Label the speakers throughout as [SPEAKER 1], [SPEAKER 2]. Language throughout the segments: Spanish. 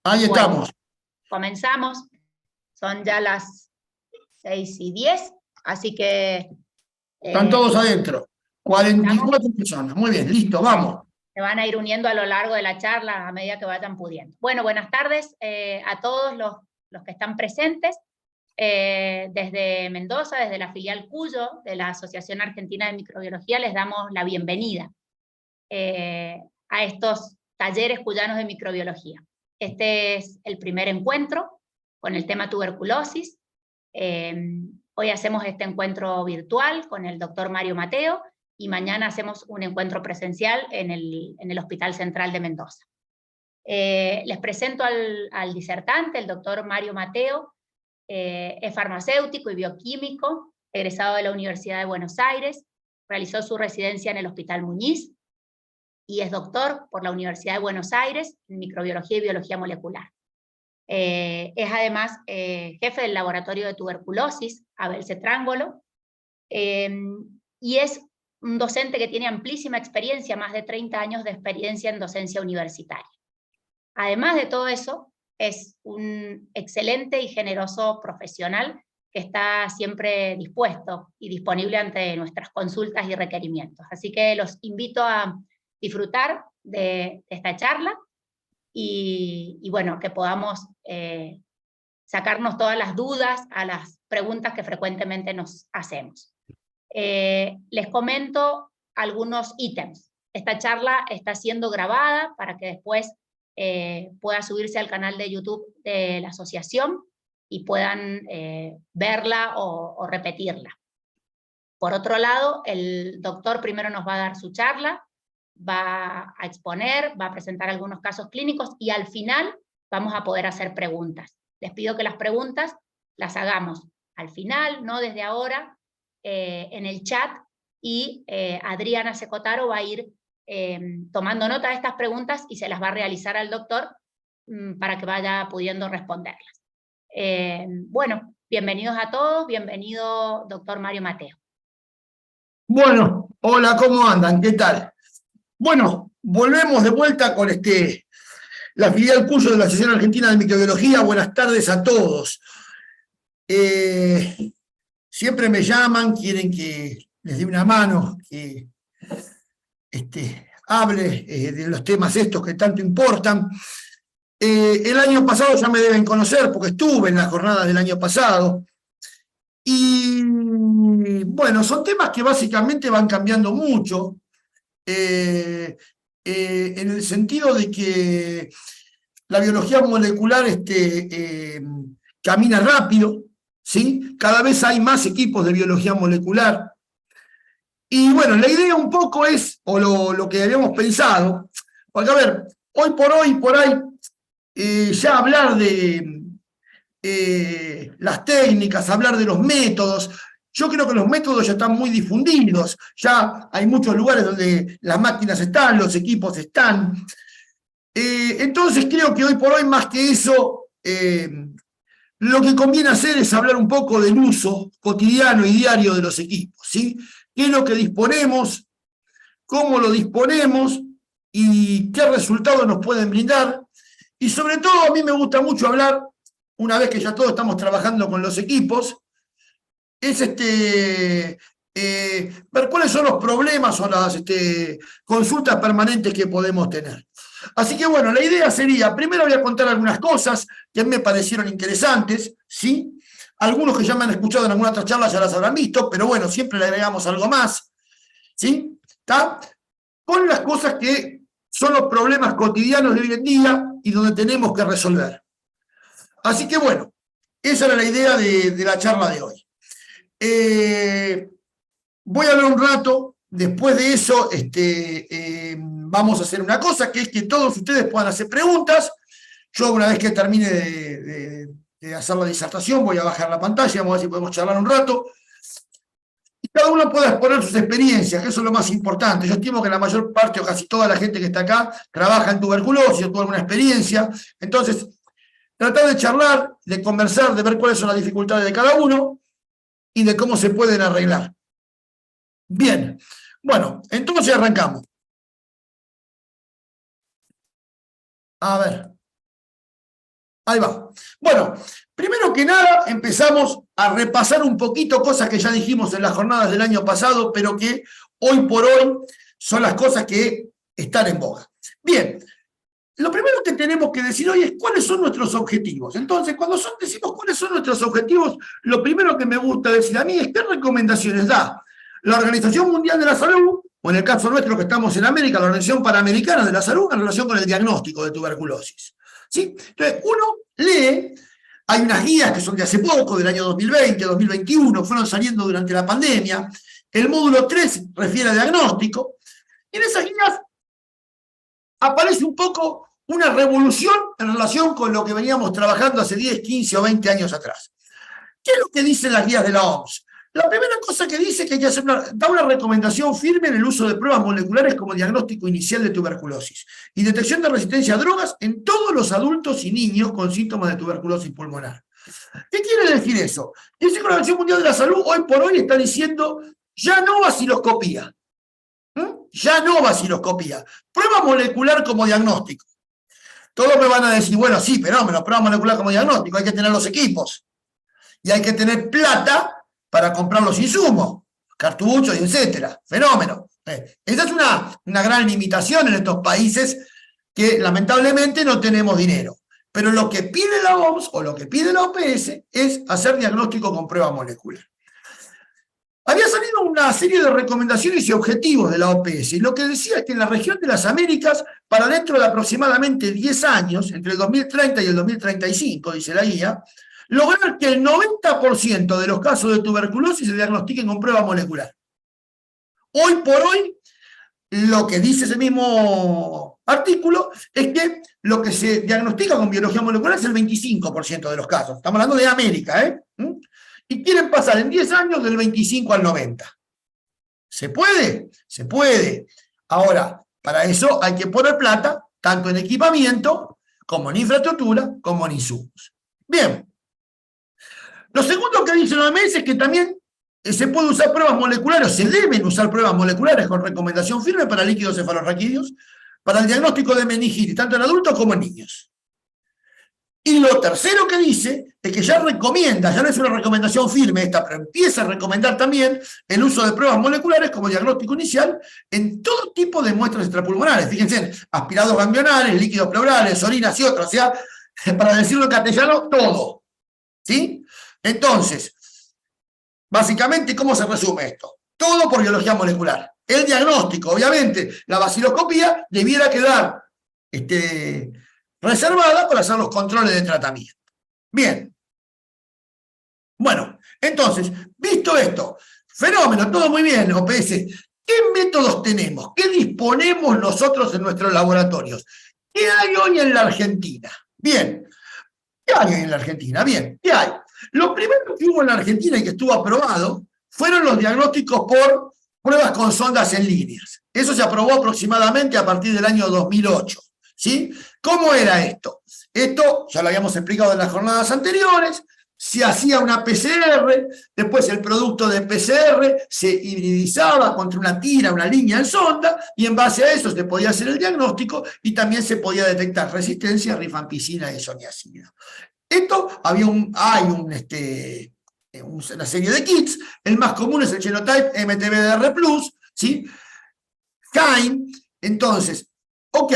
[SPEAKER 1] Ahí
[SPEAKER 2] Bueno,
[SPEAKER 1] estamos.
[SPEAKER 2] comenzamos. Son ya las 6:10, así que
[SPEAKER 1] Están todos adentro.
[SPEAKER 2] estamos.
[SPEAKER 1] 44 personas. Muy bien, listo, vamos.
[SPEAKER 2] Se van a ir uniendo a lo largo de la charla a medida que vayan pudiendo. Bueno, buenas tardes a todos los que están presentes. Desde Mendoza, desde la filial Cuyo de la Asociación Argentina de Microbiología, les damos la bienvenida a estos talleres cuyanos de microbiología. Este es el primer encuentro con el tema tuberculosis. Hoy hacemos este encuentro virtual con el doctor Mario Mateo y mañana hacemos un encuentro presencial en el Hospital Central de Mendoza. Les presento al disertante, el doctor Mario Mateo. Es farmacéutico y bioquímico, egresado de la Universidad de Buenos Aires, realizó su residencia en el Hospital Muñiz y es doctor por la Universidad de Buenos Aires en microbiología y biología molecular. Es además jefe del laboratorio de tuberculosis, Abel Cetrángolo, y es un docente que tiene amplísima experiencia, más de 30 años de experiencia en docencia universitaria. Además de todo eso, es un excelente y generoso profesional que está siempre dispuesto y disponible ante nuestras consultas y requerimientos. Así que los invito a disfrutar de esta charla y bueno, que podamos sacarnos todas las dudas a las preguntas que frecuentemente nos hacemos. Les comento algunos ítems. Esta charla está siendo grabada para que después pueda subirse al canal de YouTube de la asociación y puedan verla o repetirla. Por otro lado, el doctor primero nos va a dar su charla, va a exponer, va a presentar algunos casos clínicos y al final vamos a poder hacer preguntas. Les pido que las preguntas las hagamos al final, no desde ahora, en el chat, y Adriana Secotaro va a ir tomando nota de estas preguntas y se las va a realizar al doctor para que vaya pudiendo responderlas. Bueno, bienvenidos a todos, bienvenido doctor Mario Mateo.
[SPEAKER 1] Bueno, hola, ¿cómo andan? ¿Qué tal? Bueno, volvemos de vuelta con la filial Cuyo de la Asociación Argentina de Microbiología. Buenas tardes a todos. Siempre me llaman, quieren que les dé una mano, que hable de los temas estos que tanto importan. El año pasado ya me deben conocer porque estuve en las jornadas del año pasado. Y bueno, son temas que básicamente van cambiando mucho, en el sentido de que la biología molecular camina rápido, ¿sí? Cada vez hay más equipos de biología molecular. Y bueno, la idea un poco es, o lo que habíamos pensado, porque a ver, hoy por ahí, ya hablar de las técnicas, hablar de los métodos. Yo creo que los métodos ya están muy difundidos, ya hay muchos lugares donde las máquinas están, los equipos están. Entonces creo que hoy por hoy, más que eso, lo que conviene hacer es hablar un poco del uso cotidiano y diario de los equipos, ¿sí? ¿Qué es lo que disponemos? ¿Cómo lo disponemos? ¿Y qué resultados nos pueden brindar? Y sobre todo a mí me gusta mucho hablar, una vez que ya todos estamos trabajando con los equipos, es ver cuáles son los problemas o las consultas permanentes que podemos tener. Así que bueno, la idea sería, primero voy a contar algunas cosas que a mí me parecieron interesantes, ¿sí? Algunos que ya me han escuchado en alguna otra charla ya las habrán visto, pero bueno, siempre le agregamos algo más, ¿sí? ¿Está? Con las cosas que son los problemas cotidianos de hoy en día y donde tenemos que resolver. Así que bueno, esa era la idea de la charla de hoy. Voy a hablar un rato, después de eso vamos a hacer una cosa, que es que todos ustedes puedan hacer preguntas. Yo una vez que termine de hacer la disertación voy a bajar la pantalla, vamos a ver si podemos charlar un rato. Y cada uno pueda exponer sus experiencias, que eso es lo más importante. Yo estimo que la mayor parte o casi toda la gente que está acá trabaja en tuberculosis o tuvo alguna experiencia. Entonces, tratar de charlar, de conversar, de ver cuáles son las dificultades de cada uno y de cómo se pueden arreglar. Bien, bueno, entonces arrancamos. A ver. Ahí va. Bueno, primero que nada empezamos a repasar un poquito cosas que ya dijimos en las jornadas del año pasado, pero que hoy por hoy son las cosas que están en boga. Bien, lo primero que tenemos que decir hoy es cuáles son nuestros objetivos. Entonces, cuando decimos cuáles son nuestros objetivos, lo primero que me gusta decir a mí es qué recomendaciones da la Organización Mundial de la Salud, o en el caso nuestro que estamos en América, la Organización Panamericana de la Salud, en relación con el diagnóstico de tuberculosis. ¿Sí? Entonces, uno lee, hay unas guías que son de hace poco, del año 2020, 2021, fueron saliendo durante la pandemia, el módulo 3 refiere a diagnóstico, y en esas guías aparece un poco una revolución en relación con lo que veníamos trabajando hace 10, 15 o 20 años atrás. ¿Qué es lo que dicen las guías de la OMS? La primera cosa que dice es que hay que hacer da una recomendación firme en el uso de pruebas moleculares como diagnóstico inicial de tuberculosis y detección de resistencia a drogas en todos los adultos y niños con síntomas de tuberculosis pulmonar. ¿Qué quiere decir eso? Dice que la Organización Mundial de la Salud hoy por hoy está diciendo ya no vaciloscopía. Ya no vaciloscopía. Prueba molecular como diagnóstico. Todos me van a decir, bueno, sí, fenómeno, prueba molecular como diagnóstico, hay que tener los equipos. Y hay que tener plata para comprar los insumos, cartuchos, etcétera. Fenómeno. Esa es una gran limitación en estos países que lamentablemente no tenemos dinero. Pero lo que pide la OMS o lo que pide la OPS es hacer diagnóstico con prueba molecular. Había salido una serie de recomendaciones y objetivos de la OPS, y lo que decía es que en la región de las Américas, para dentro de aproximadamente 10 años, entre el 2030 y el 2035, dice la guía, lograr que el 90% de los casos de tuberculosis se diagnostiquen con prueba molecular. Hoy por hoy, lo que dice ese mismo artículo es que lo que se diagnostica con biología molecular es el 25% de los casos. Estamos hablando de América, ¿eh? Y quieren pasar en 10 años del 25 al 90. ¿Se puede? Se puede. Ahora, para eso hay que poner plata, tanto en equipamiento, como en infraestructura, como en insumos. Bien. Lo segundo que dice la OMS es que también se puede usar pruebas moleculares, se deben usar pruebas moleculares con recomendación firme para líquidos cefalorraquídeos, para el diagnóstico de meningitis, tanto en adultos como en niños. Y lo tercero que dice es que ya recomienda, ya no es una recomendación firme esta, pero empieza a recomendar también el uso de pruebas moleculares como diagnóstico inicial en todo tipo de muestras extrapulmonares. Fíjense, aspirados ganglionares, líquidos pleurales, orinas y otros, o sea, para decirlo en castellano, todo. ¿Sí? Entonces, básicamente, ¿cómo se resume esto? Todo por biología molecular. El diagnóstico, obviamente, la vaciloscopía debiera quedar reservada para hacer los controles de tratamiento. Bien. Bueno, entonces, visto esto, fenómeno, todo muy bien, OPS. ¿Qué métodos tenemos? ¿Qué disponemos nosotros en nuestros laboratorios? ¿Qué hay hoy en la Argentina? Bien. ¿Qué hay en la Argentina? Bien, ¿qué hay? Lo primero que hubo en la Argentina y que estuvo aprobado fueron los diagnósticos por pruebas con sondas en líneas. Eso se aprobó aproximadamente a partir del año 2008. ¿Sí? ¿Cómo era esto? Esto ya lo habíamos explicado en las jornadas anteriores. Se hacía una PCR, después el producto de PCR se hibridizaba contra una tira, una línea en sonda, y en base a eso se podía hacer el diagnóstico y también se podía detectar resistencia a rifampicina y isoniazida. Esto hay una serie de kits, el más común es el Genotype MTBDR+, ¿sí? Kine. Entonces, ok,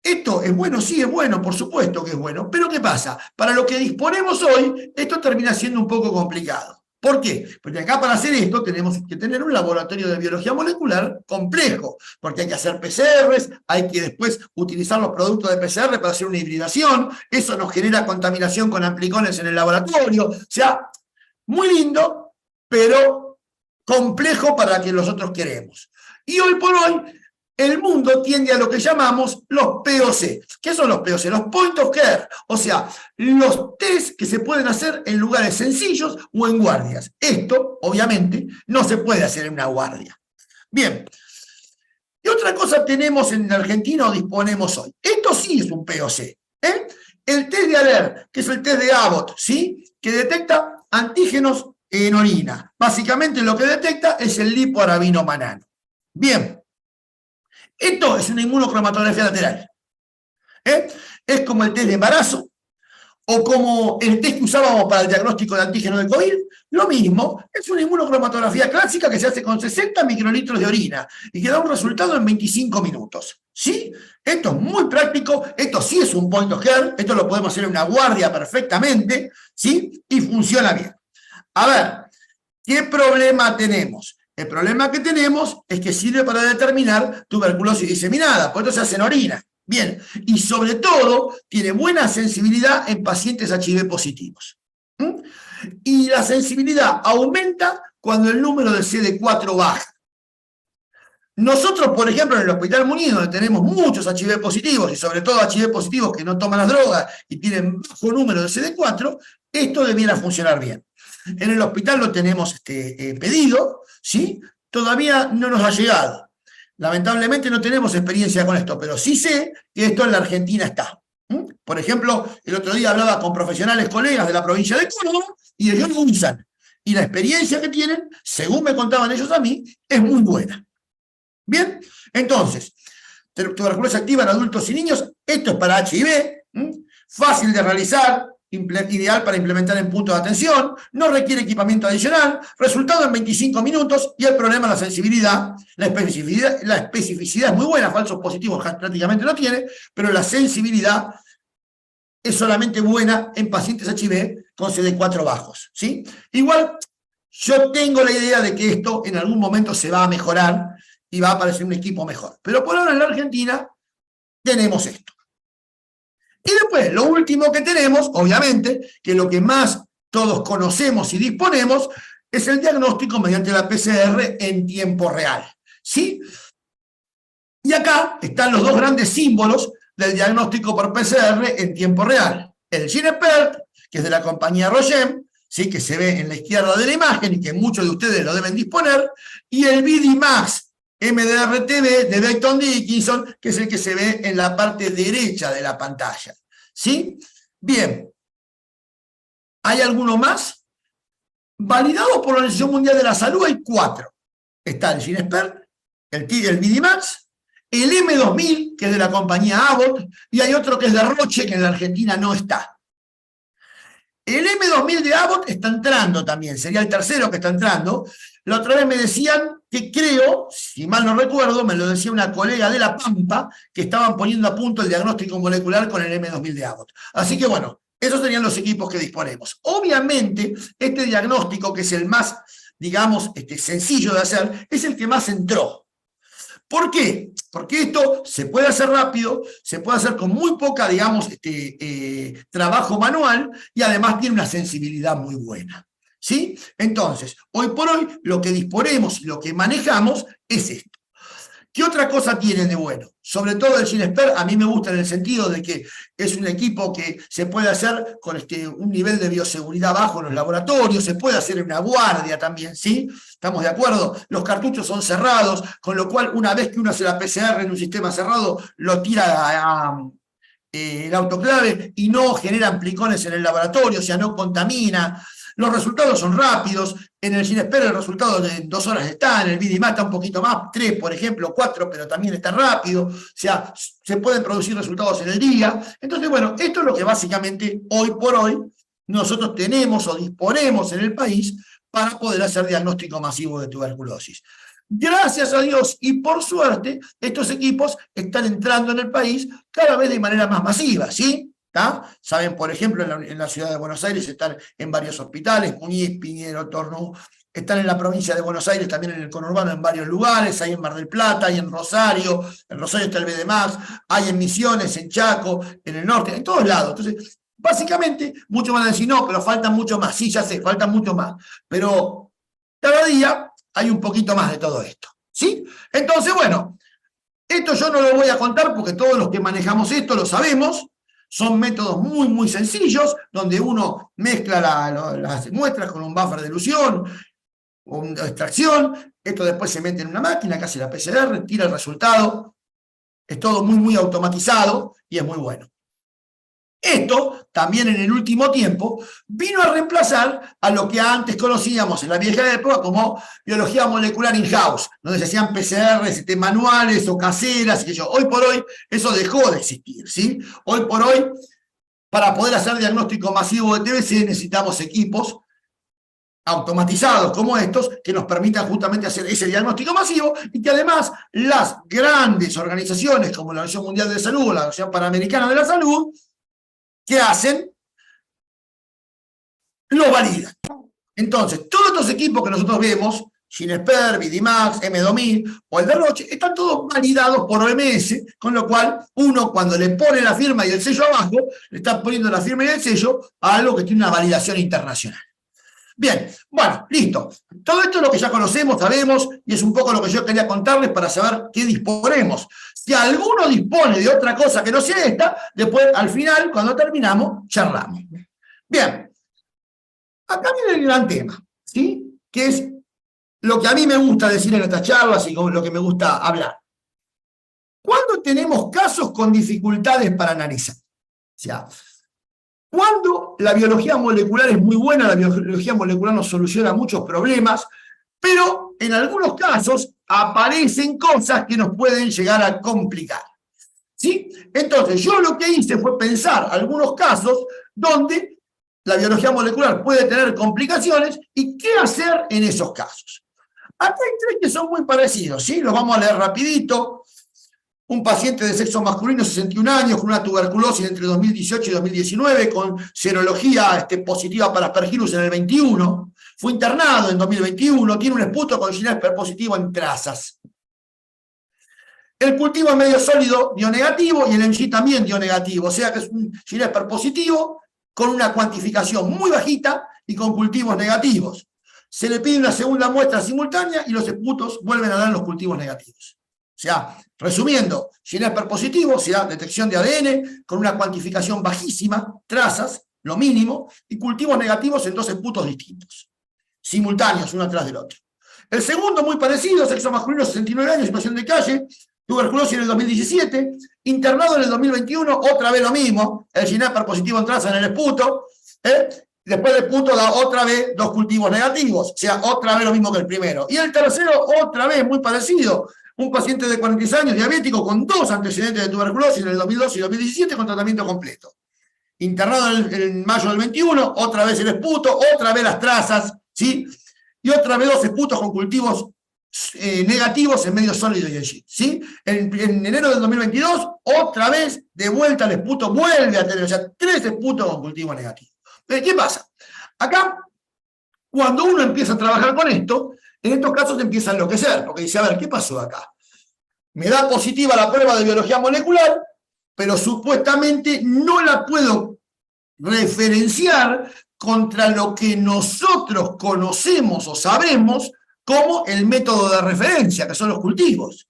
[SPEAKER 1] esto es bueno, sí es bueno, por supuesto que es bueno, pero ¿qué pasa? Para lo que disponemos hoy, esto termina siendo un poco complicado. ¿Por qué? Porque acá para hacer esto tenemos que tener un laboratorio de biología molecular complejo, porque hay que hacer PCRs, hay que después utilizar los productos de PCR para hacer una hibridación, eso nos genera contaminación con amplicones en el laboratorio, o sea, muy lindo, pero complejo para lo que nosotros queremos. Y hoy por hoy, el mundo tiende a lo que llamamos los POC. ¿Qué son los POC? Los Point of Care. O sea, los test que se pueden hacer en lugares sencillos o en guardias. Esto, obviamente, no se puede hacer en una guardia. Bien. ¿Qué otra cosa tenemos en Argentina o disponemos hoy? Esto sí es un POC. El test de ALERT, que es el test de Abbott, ¿sí? Que detecta antígenos en orina. Básicamente lo que detecta es el lipoarabinomanano. Bien. Esto es una inmunocromatografía lateral. Es como el test de embarazo o como el test que usábamos para el diagnóstico de antígeno de COVID, lo mismo, es una inmunocromatografía clásica que se hace con 60 microlitros de orina y que da un resultado en 25 minutos. ¿Sí? Esto es muy práctico, esto sí es un point of care, esto lo podemos hacer en una guardia perfectamente, ¿sí? Y funciona bien. A ver, ¿qué problema tenemos? El problema que tenemos es que sirve para determinar tuberculosis diseminada, por eso se hace en orina. Bien, y sobre todo tiene buena sensibilidad en pacientes HIV positivos. Y la sensibilidad aumenta cuando el número de CD4 baja. Nosotros, por ejemplo, en el Hospital Muñiz, donde tenemos muchos HIV positivos, y sobre todo HIV positivos que no toman las drogas y tienen bajo número de CD4, esto debiera funcionar bien. En el hospital lo tenemos pedido, ¿sí? Todavía no nos ha llegado. Lamentablemente no tenemos experiencia con esto, pero sí sé que esto en la Argentina está. Por ejemplo, el otro día hablaba con profesionales colegas de la provincia de Córdoba y ellos lo usan. Y la experiencia que tienen, según me contaban ellos a mí, es muy buena. Bien, entonces, tuberculosis activa en adultos y niños, esto es para HIV, fácil de realizar, ideal para implementar en puntos de atención, no requiere equipamiento adicional, resultado en 25 minutos y el problema es la sensibilidad, la especificidad es muy buena, falsos positivos prácticamente no tiene, pero la sensibilidad es solamente buena en pacientes HIV con CD4 bajos, ¿sí? Igual, yo tengo la idea de que esto en algún momento se va a mejorar y va a aparecer un equipo mejor, pero por ahora en la Argentina tenemos esto. Y después, lo último que tenemos, obviamente, que lo que más todos conocemos y disponemos, es el diagnóstico mediante la PCR en tiempo real. ¿Sí? Y acá están los dos grandes símbolos del diagnóstico por PCR en tiempo real. El GenePERT, que es de la compañía Rojem, ¿sí? Que se ve en la izquierda de la imagen y que muchos de ustedes lo deben disponer, y el BD-MAX MDR-TV de Becton Dickinson, que es el que se ve en la parte derecha de la pantalla. ¿Sí? Bien. ¿Hay alguno más? Validados por la Organización Mundial de la Salud hay 4. Está el GenePERT, el BD-MAX, el M2000, que es de la compañía Abbott, y hay otro que es de Roche, que en la Argentina no está. El M2000 de Abbott está entrando también, sería el tercero que está entrando. La otra vez me decían que creo, si mal no recuerdo, me lo decía una colega de La Pampa, que estaban poniendo a punto el diagnóstico molecular con el M2000 de Abbott. Así que bueno, esos serían los equipos que disponemos. Obviamente, este diagnóstico, que es el más, digamos, sencillo de hacer, es el que más entró. ¿Por qué? Porque esto se puede hacer rápido, se puede hacer con muy poca, digamos, trabajo manual y además tiene una sensibilidad muy buena. ¿Sí? Entonces, hoy por hoy lo que disponemos y lo que manejamos es esto. ¿Qué otra cosa tiene de bueno? Sobre todo el GenePERT, a mí me gusta en el sentido de que es un equipo que se puede hacer con un nivel de bioseguridad bajo en los laboratorios, se puede hacer en una guardia también, ¿sí? ¿Estamos de acuerdo? Los cartuchos son cerrados, con lo cual una vez que uno hace la PCR en un sistema cerrado, lo tira el autoclave y no genera amplicones en el laboratorio, o sea, no contamina. Los resultados son rápidos, en el GenePERT el resultado de 2 horas está, en el BD-MAX está un poquito más, 3 por ejemplo, 4, pero también está rápido, o sea, se pueden producir resultados en el día. Entonces, bueno, esto es lo que básicamente hoy por hoy nosotros tenemos o disponemos en el país para poder hacer diagnóstico masivo de tuberculosis. Gracias a Dios y por suerte, estos equipos están entrando en el país cada vez de manera más masiva, ¿sí? ¿Tá? Saben, por ejemplo, en la ciudad de Buenos Aires están en varios hospitales, Muñiz, Piñero, Tornú, están en la provincia de Buenos Aires, también en el conurbano en varios lugares, hay en Mar del Plata, hay en Rosario está el BD-MAX, hay en Misiones, en Chaco, en el norte, en todos lados. Entonces, básicamente, muchos van a decir, no, pero faltan mucho más. Sí, ya sé, faltan mucho más. Pero cada día hay un poquito más de todo esto. ¿Sí? Entonces, bueno, esto yo no lo voy a contar porque todos los que manejamos esto lo sabemos. Son métodos muy, muy sencillos, donde uno mezcla las muestras con un buffer de elución, o una extracción, esto después se mete en una máquina que hace la PCR, tira el resultado, es todo muy, muy automatizado y es muy bueno. Esto, también en el último tiempo, vino a reemplazar a lo que antes conocíamos en la vieja época como biología molecular in-house, donde se hacían PCRs manuales o caseras, y que yo. Hoy por hoy eso dejó de existir, ¿sí? Hoy por hoy para poder hacer diagnóstico masivo de TBC necesitamos equipos automatizados como estos que nos permitan justamente hacer ese diagnóstico masivo y que además las grandes organizaciones como la Organización Mundial de Salud o la Organización Panamericana de la Salud, ¿qué hacen? Lo validan. Entonces, todos estos equipos que nosotros vemos, Ginesper, Vidimax, M2000 o el de Roche, están todos validados por OMS, con lo cual uno cuando le pone la firma y el sello abajo, le está poniendo la firma y el sello a algo que tiene una validación internacional. Bien, bueno, listo. Todo esto es lo que ya conocemos, sabemos, y es un poco lo que yo quería contarles para saber qué disponemos. Si alguno dispone de otra cosa que no sea esta, después, al final, cuando terminamos, charlamos. Bien, acá viene el gran tema, ¿sí? Que es lo que a mí me gusta decir en estas charlas y lo que me gusta hablar. ¿Cuándo tenemos casos con dificultades para analizar? O sea, cuando la biología molecular es muy buena, la biología molecular nos soluciona muchos problemas, pero en algunos casos aparecen cosas que nos pueden llegar a complicar. ¿Sí? Entonces, yo lo que hice fue pensar algunos casos donde la biología molecular puede tener complicaciones y qué hacer en esos casos. Acá hay tres que son muy parecidos, ¿sí? Los vamos a leer rapidito. Un paciente de sexo masculino, 61 años, con una tuberculosis entre 2018 y 2019, con serología positiva para Aspergillus en el 21. Fue internado en 2021, tiene un esputo con Ginesper positivo en trazas. El cultivo es medio sólido dio negativo y el MG también dio negativo, o sea que es un Ginesper positivo con una cuantificación muy bajita y con cultivos negativos. Se le pide una segunda muestra simultánea y los esputos vuelven a dar los cultivos negativos. O sea, resumiendo, Ginesper positivo, o sea, detección de ADN con una cuantificación bajísima, trazas, lo mínimo, y cultivos negativos en dos esputos distintos, simultáneos, uno atrás del otro. El segundo, muy parecido, sexo masculino, 69 años, situación de calle, tuberculosis en el 2017, internado en el 2021, otra vez lo mismo, el Ginesper positivo en traza en el esputo, después del esputo da otra vez dos cultivos negativos, o sea, otra vez lo mismo que el primero. Y el tercero, otra vez, muy parecido, un paciente de 46 años, diabético, con dos antecedentes de tuberculosis en el 2012 y 2017 con tratamiento completo. Internado en mayo del 21, otra vez el esputo, otra vez las trazas, ¿sí? Y otra vez dos esputos con cultivos negativos en medio sólido y en sheet, ¿sí? En enero del 2022, otra vez, de vuelta el esputo vuelve a tener, o sea, tres esputos con cultivo negativo. ¿Qué pasa? Acá, cuando uno empieza a trabajar con esto, en estos casos empieza a enloquecer, porque dice, a ver, ¿qué pasó acá? Me da positiva la prueba de biología molecular, pero supuestamente no la puedo referenciar contra lo que nosotros conocemos o sabemos como el método de referencia, que son los cultivos.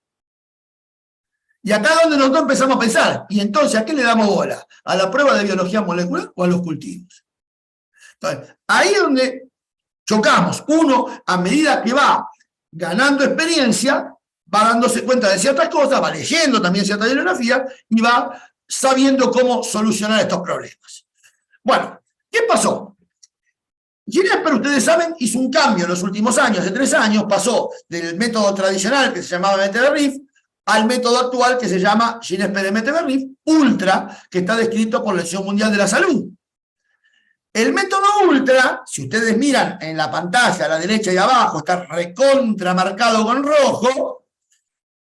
[SPEAKER 1] Y acá es donde nosotros empezamos a pensar, y entonces, ¿a qué le damos bola? ¿A la prueba de biología molecular o a los cultivos? Entonces, ahí es donde chocamos. Uno, a medida que va ganando experiencia, va dándose cuenta de ciertas cosas, va leyendo también cierta bibliografía y va sabiendo cómo solucionar estos problemas. Bueno, ¿qué pasó? Ginesper, ustedes saben, hizo un cambio en los últimos años, de 3 años, pasó del método tradicional que se llamaba MTBRIF al método actual que se llama Ginesper MTBRIF Ultra, que está descrito por la Organización Mundial de la Salud. El método Ultra, si ustedes miran en la pantalla a la derecha y abajo, está recontra marcado con rojo,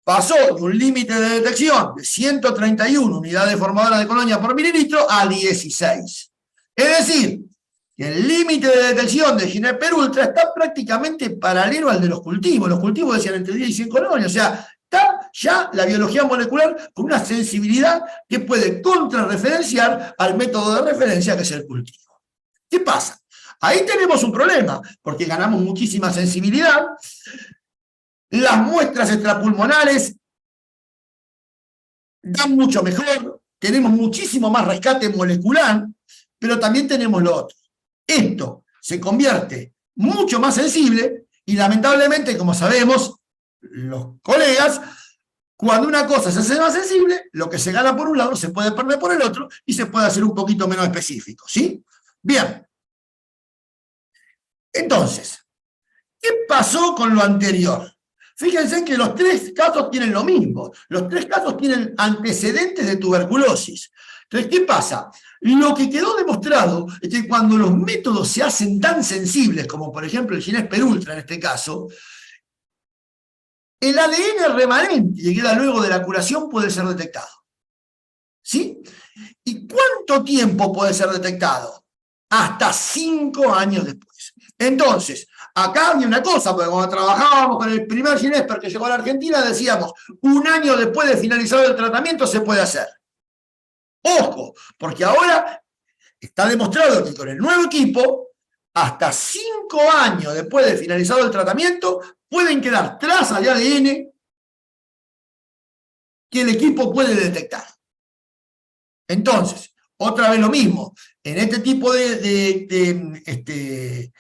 [SPEAKER 1] pasó de un límite de detección de 131 unidades formadoras de colonia por mililitro a 16. Es decir, que el límite de detección de Ginesper Ultra está prácticamente paralelo al de los cultivos. Los cultivos decían entre 10 y 100 colonias, o sea, está ya la biología molecular con una sensibilidad que puede contrarreferenciar al método de referencia que es el cultivo. ¿Qué pasa? Ahí tenemos un problema, porque ganamos muchísima sensibilidad, las muestras extrapulmonales dan mucho mejor, tenemos muchísimo más rescate molecular, pero también tenemos lo otro. Esto se convierte mucho más sensible y lamentablemente, como sabemos los colegas, cuando una cosa se hace más sensible, lo que se gana por un lado se puede perder por el otro y se puede hacer un poquito menos específico, ¿sí? Bien. Entonces, ¿qué pasó con lo anterior? Fíjense que los tres casos tienen lo mismo. Los tres casos tienen antecedentes de tuberculosis. Entonces, ¿qué pasa? Lo que quedó demostrado es que cuando los métodos se hacen tan sensibles, como por ejemplo el Ginésper Ultra en este caso, el ADN remanente que queda luego de la curación puede ser detectado. ¿Sí? ¿Y cuánto tiempo puede ser detectado? Hasta 5 años después. Entonces, acá había una cosa, porque cuando trabajábamos con el primer Ginésper que llegó a la Argentina, decíamos, 1 año después de finalizado el tratamiento se puede hacer. Ojo, porque ahora está demostrado que con el nuevo equipo, hasta 5 años después de finalizado el tratamiento, pueden quedar trazas de ADN que el equipo puede detectar. Entonces, otra vez lo mismo, en este tipo de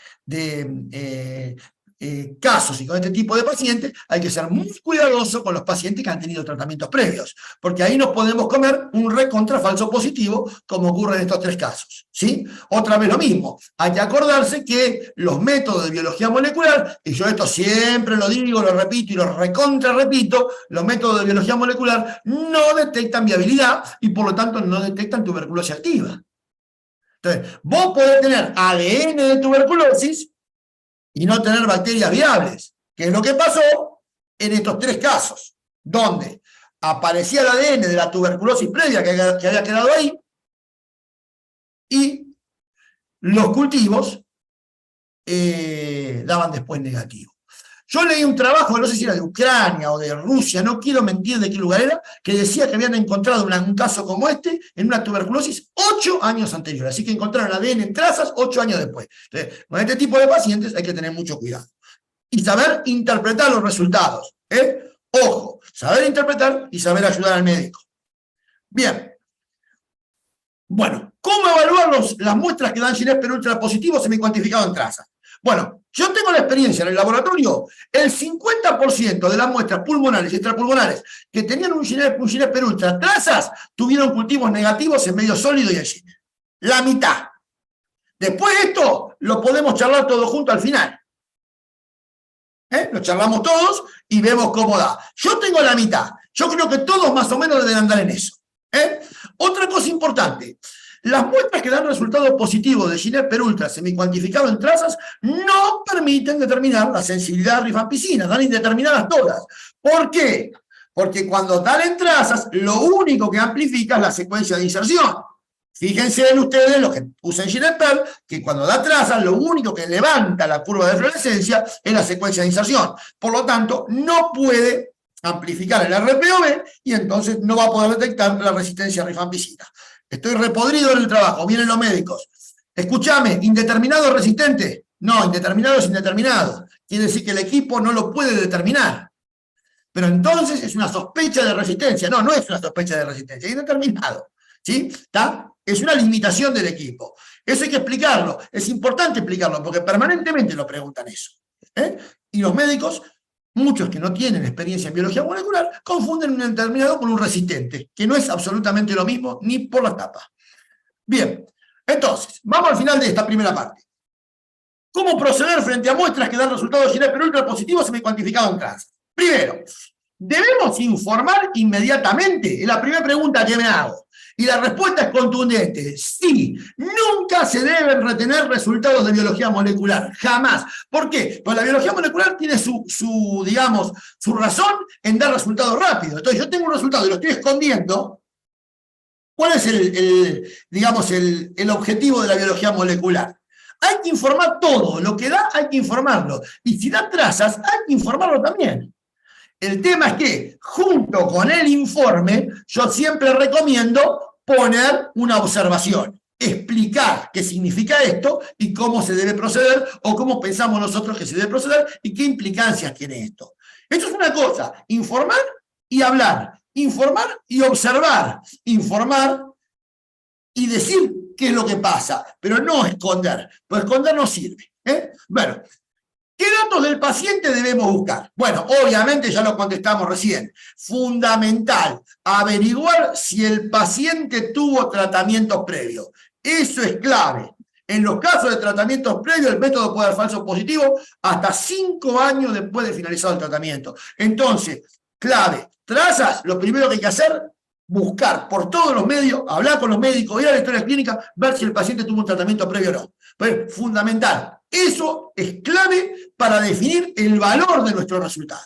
[SPEAKER 1] casos y con este tipo de pacientes hay que ser muy cuidadoso con los pacientes que han tenido tratamientos previos, porque ahí nos podemos comer un recontra falso positivo, como ocurre en estos 3 casos, ¿sí? Otra vez lo mismo, hay que acordarse que los métodos de biología molecular, y yo esto siempre lo digo, lo repito y lo recontra repito, los métodos de biología molecular no detectan viabilidad y por lo tanto no detectan tuberculosis activa. Entonces, vos podés tener ADN de tuberculosis y no tener bacterias viables, que es lo que pasó en estos 3 casos, donde aparecía el ADN de la tuberculosis previa que había quedado ahí, y los cultivos daban después negativo. Yo leí un trabajo, no sé si era de Ucrania o de Rusia, no quiero mentir de qué lugar era, que decía que habían encontrado un caso como este en una tuberculosis 8 años anteriores. Así que encontraron ADN en trazas 8 años después. Entonces, con este tipo de pacientes hay que tener mucho cuidado. Y saber interpretar los resultados. Ojo, saber interpretar y saber ayudar al médico. Bien. Bueno, ¿cómo evaluar las muestras que dan Ginésper Ultra positivos semicuantificado en trazas? Bueno, yo tengo la experiencia en el laboratorio, el 50% de las muestras pulmonares y extrapulmonares que tenían un Ginésper Ultra trazas tuvieron cultivos negativos en medio sólido y en Gine. La mitad. Después de esto, lo podemos charlar todo junto al final. Lo charlamos todos y vemos cómo da. Yo tengo la mitad. Yo creo que todos más o menos deben andar en eso. Otra cosa importante. Las muestras que dan resultados positivos de Ginésper Ultra semicuantificado en trazas no permiten determinar la sensibilidad a rifampicina, dan indeterminadas todas. ¿Por qué? Porque cuando dan en trazas, lo único que amplifica es la secuencia de inserción. Fíjense en ustedes, los que usan Ginésper, que cuando da trazas, lo único que levanta la curva de fluorescencia es la secuencia de inserción. Por lo tanto, no puede amplificar el RPOB y entonces no va a poder detectar la resistencia a rifampicina. Estoy repodrido en el trabajo, vienen los médicos. Escúchame, ¿indeterminado es resistente? No, indeterminado es indeterminado. Quiere decir que el equipo no lo puede determinar. Pero entonces es una sospecha de resistencia. No, no es una sospecha de resistencia, es indeterminado. ¿Sí? ¿Está? Es una limitación del equipo. Eso hay que explicarlo. Es importante explicarlo porque permanentemente lo preguntan eso. Y los médicos, muchos que no tienen experiencia en biología molecular, confunden un indeterminado con un resistente, que no es absolutamente lo mismo ni por la tapa. Bien, entonces, vamos al final de esta primera parte. ¿Cómo proceder frente a muestras que dan resultados Ginésper Ultra positivos semicuantificados en trazas? Primero, ¿debemos informar inmediatamente? Es la primera pregunta que me hago. Y la respuesta es contundente. Sí, nunca se deben retener resultados de biología molecular. Jamás. ¿Por qué? Pues la biología molecular tiene su razón en dar resultados rápidos. Entonces yo tengo un resultado y lo estoy escondiendo. ¿Cuál es el objetivo de la biología molecular? Hay que informar todo. Lo que da hay que informarlo. Y si da trazas, hay que informarlo también. El tema es que, junto con el informe, yo siempre recomiendo poner una observación, explicar qué significa esto y cómo se debe proceder, o cómo pensamos nosotros que se debe proceder y qué implicancias tiene esto. Esto es una cosa, informar y hablar, informar y observar, informar y decir qué es lo que pasa, pero no esconder, porque esconder no sirve. Bueno, ¿qué datos del paciente debemos buscar? Bueno, obviamente ya lo contestamos recién. Fundamental, averiguar si el paciente tuvo tratamientos previos. Eso es clave. En los casos de tratamientos previos, el método puede dar falso positivo hasta 5 años después de finalizado el tratamiento. Entonces, clave, trazas, lo primero que hay que hacer, buscar por todos los medios, hablar con los médicos, ir a la historia clínica, ver si el paciente tuvo un tratamiento previo o no. Pues, fundamental. Eso es clave para definir el valor de nuestro resultado.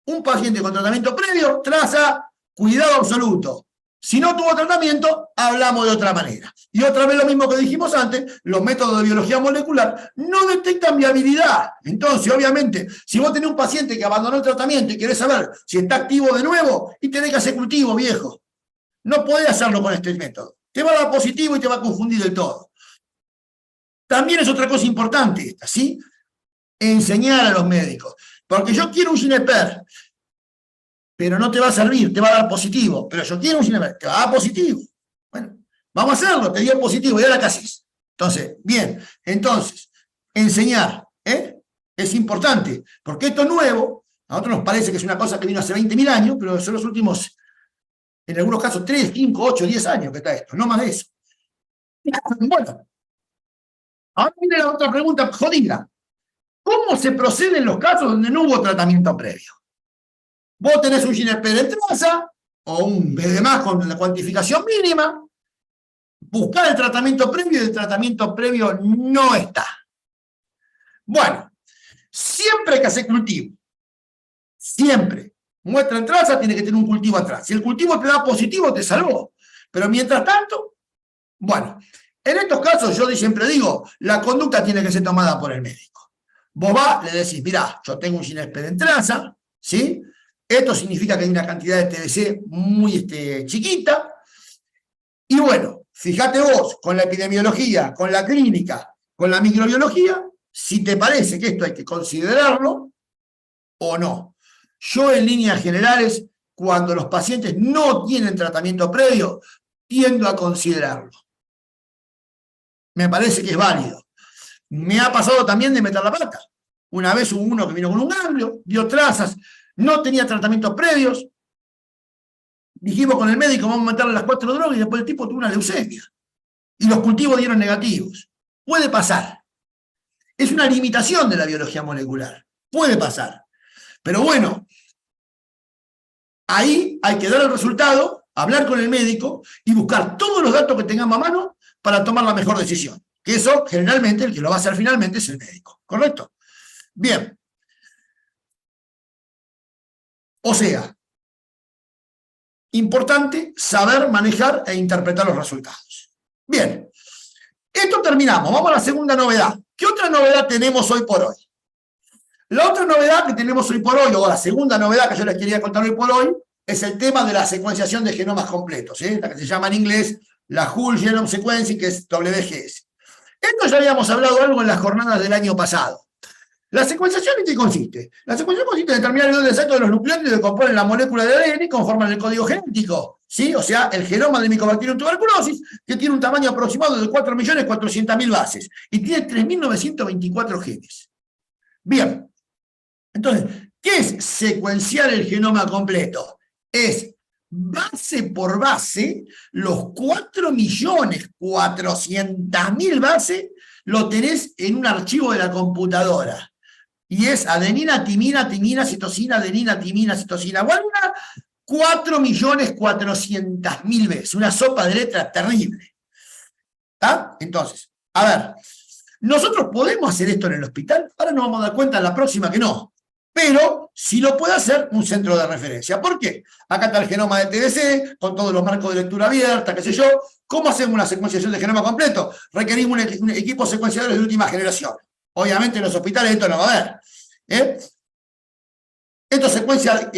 [SPEAKER 1] Un paciente con tratamiento previo, traza, cuidado absoluto. Si no tuvo tratamiento, hablamos de otra manera. Y otra vez lo mismo que dijimos antes, los métodos de biología molecular no detectan viabilidad. Entonces, obviamente, si vos tenés un paciente que abandonó el tratamiento y querés saber si está activo de nuevo, y tenés que hacer cultivo, viejo. No podés hacerlo con este método. Te va a dar positivo y te va a confundir del todo. También es otra cosa importante esta, ¿sí? Enseñar a los médicos. Porque yo quiero un Gineper, pero no te va a servir, te va a dar positivo. Pero yo quiero un Gineper, te va a dar positivo. Bueno, vamos a hacerlo, te dio positivo, y ahora qué haces. Entonces, bien, entonces, enseñar, es importante, porque esto es nuevo, a nosotros nos parece que es una cosa que vino hace 20.000 años, pero son los últimos, en algunos casos, 3, 5, 8, 10 años que está esto, no más de eso. Bueno, ahora viene la otra pregunta jodida. ¿Cómo se procede en los casos donde no hubo tratamiento previo? Vos tenés un Gineper en traza, o un BD+ con la cuantificación mínima, buscar el tratamiento previo y el tratamiento previo no está. Bueno, siempre hay que hacer cultivo. Siempre. Muestra en traza, tiene que tener un cultivo atrás. Si el cultivo te da positivo, te salvó. Pero mientras tanto, bueno, en estos casos yo siempre digo, la conducta tiene que ser tomada por el médico. Vos vas, le decís, mirá, yo tengo un Gineper en traza, ¿sí? Esto significa que hay una cantidad de TBC muy chiquita. Y bueno, fíjate vos, con la epidemiología, con la clínica, con la microbiología, si te parece que esto hay que considerarlo o no. Yo, en líneas generales, cuando los pacientes no tienen tratamiento previo, tiendo a considerarlo. Me parece que es válido. Me ha pasado también de meter la pata. Una vez hubo uno que vino con un ganglio, dio trazas, no tenía tratamientos previos. Dijimos con el médico, vamos a meterle las 4 drogas, y después el tipo tuvo una leucemia. Y los cultivos dieron negativos. Puede pasar. Es una limitación de la biología molecular. Puede pasar. Pero bueno, ahí hay que dar el resultado, hablar con el médico y buscar todos los datos que tengamos a mano para tomar la mejor decisión. Que eso, generalmente, el que lo va a hacer finalmente es el médico. ¿Correcto? Bien. O sea, importante saber manejar e interpretar los resultados. Bien. Esto terminamos. Vamos a la segunda novedad. ¿Qué otra novedad tenemos hoy por hoy? La otra novedad que tenemos hoy por hoy, o la segunda novedad que yo les quería contar hoy por hoy, es el tema de la secuenciación de genomas completos, la que se llama en inglés la Whole Genome Sequencing, que es WGS. Esto ya habíamos hablado algo en las jornadas del año pasado. ¿La secuenciación en qué consiste? La secuenciación consiste en determinar el orden exacto de los nucleótidos que componen la molécula de ADN y conforman el código genético, ¿sí? O sea, el genoma del Mycobacterium tuberculosis, que tiene un tamaño aproximado de 4.400.000 bases y tiene 3.924 genes. Bien. Entonces, ¿qué es secuenciar el genoma completo? Es base por base, los 4.400.000 bases lo tenés en un archivo de la computadora. Y es adenina, timina, timina, citosina, adenina, timina, citosina, guanina, 4.400.000 veces. Una sopa de letras terrible. ¿Está? Entonces, a ver, ¿nosotros podemos hacer esto en el hospital? Ahora nos vamos a dar cuenta en la próxima que no. Pero sí lo puede hacer un centro de referencia. ¿Por qué? Acá está el genoma de TBC, con todos los marcos de lectura abierta, qué sé yo. ¿Cómo hacemos una secuenciación de genoma completo? Requerimos un equipo secuenciador de última generación. Obviamente en los hospitales esto no va a haber. Esto secuencia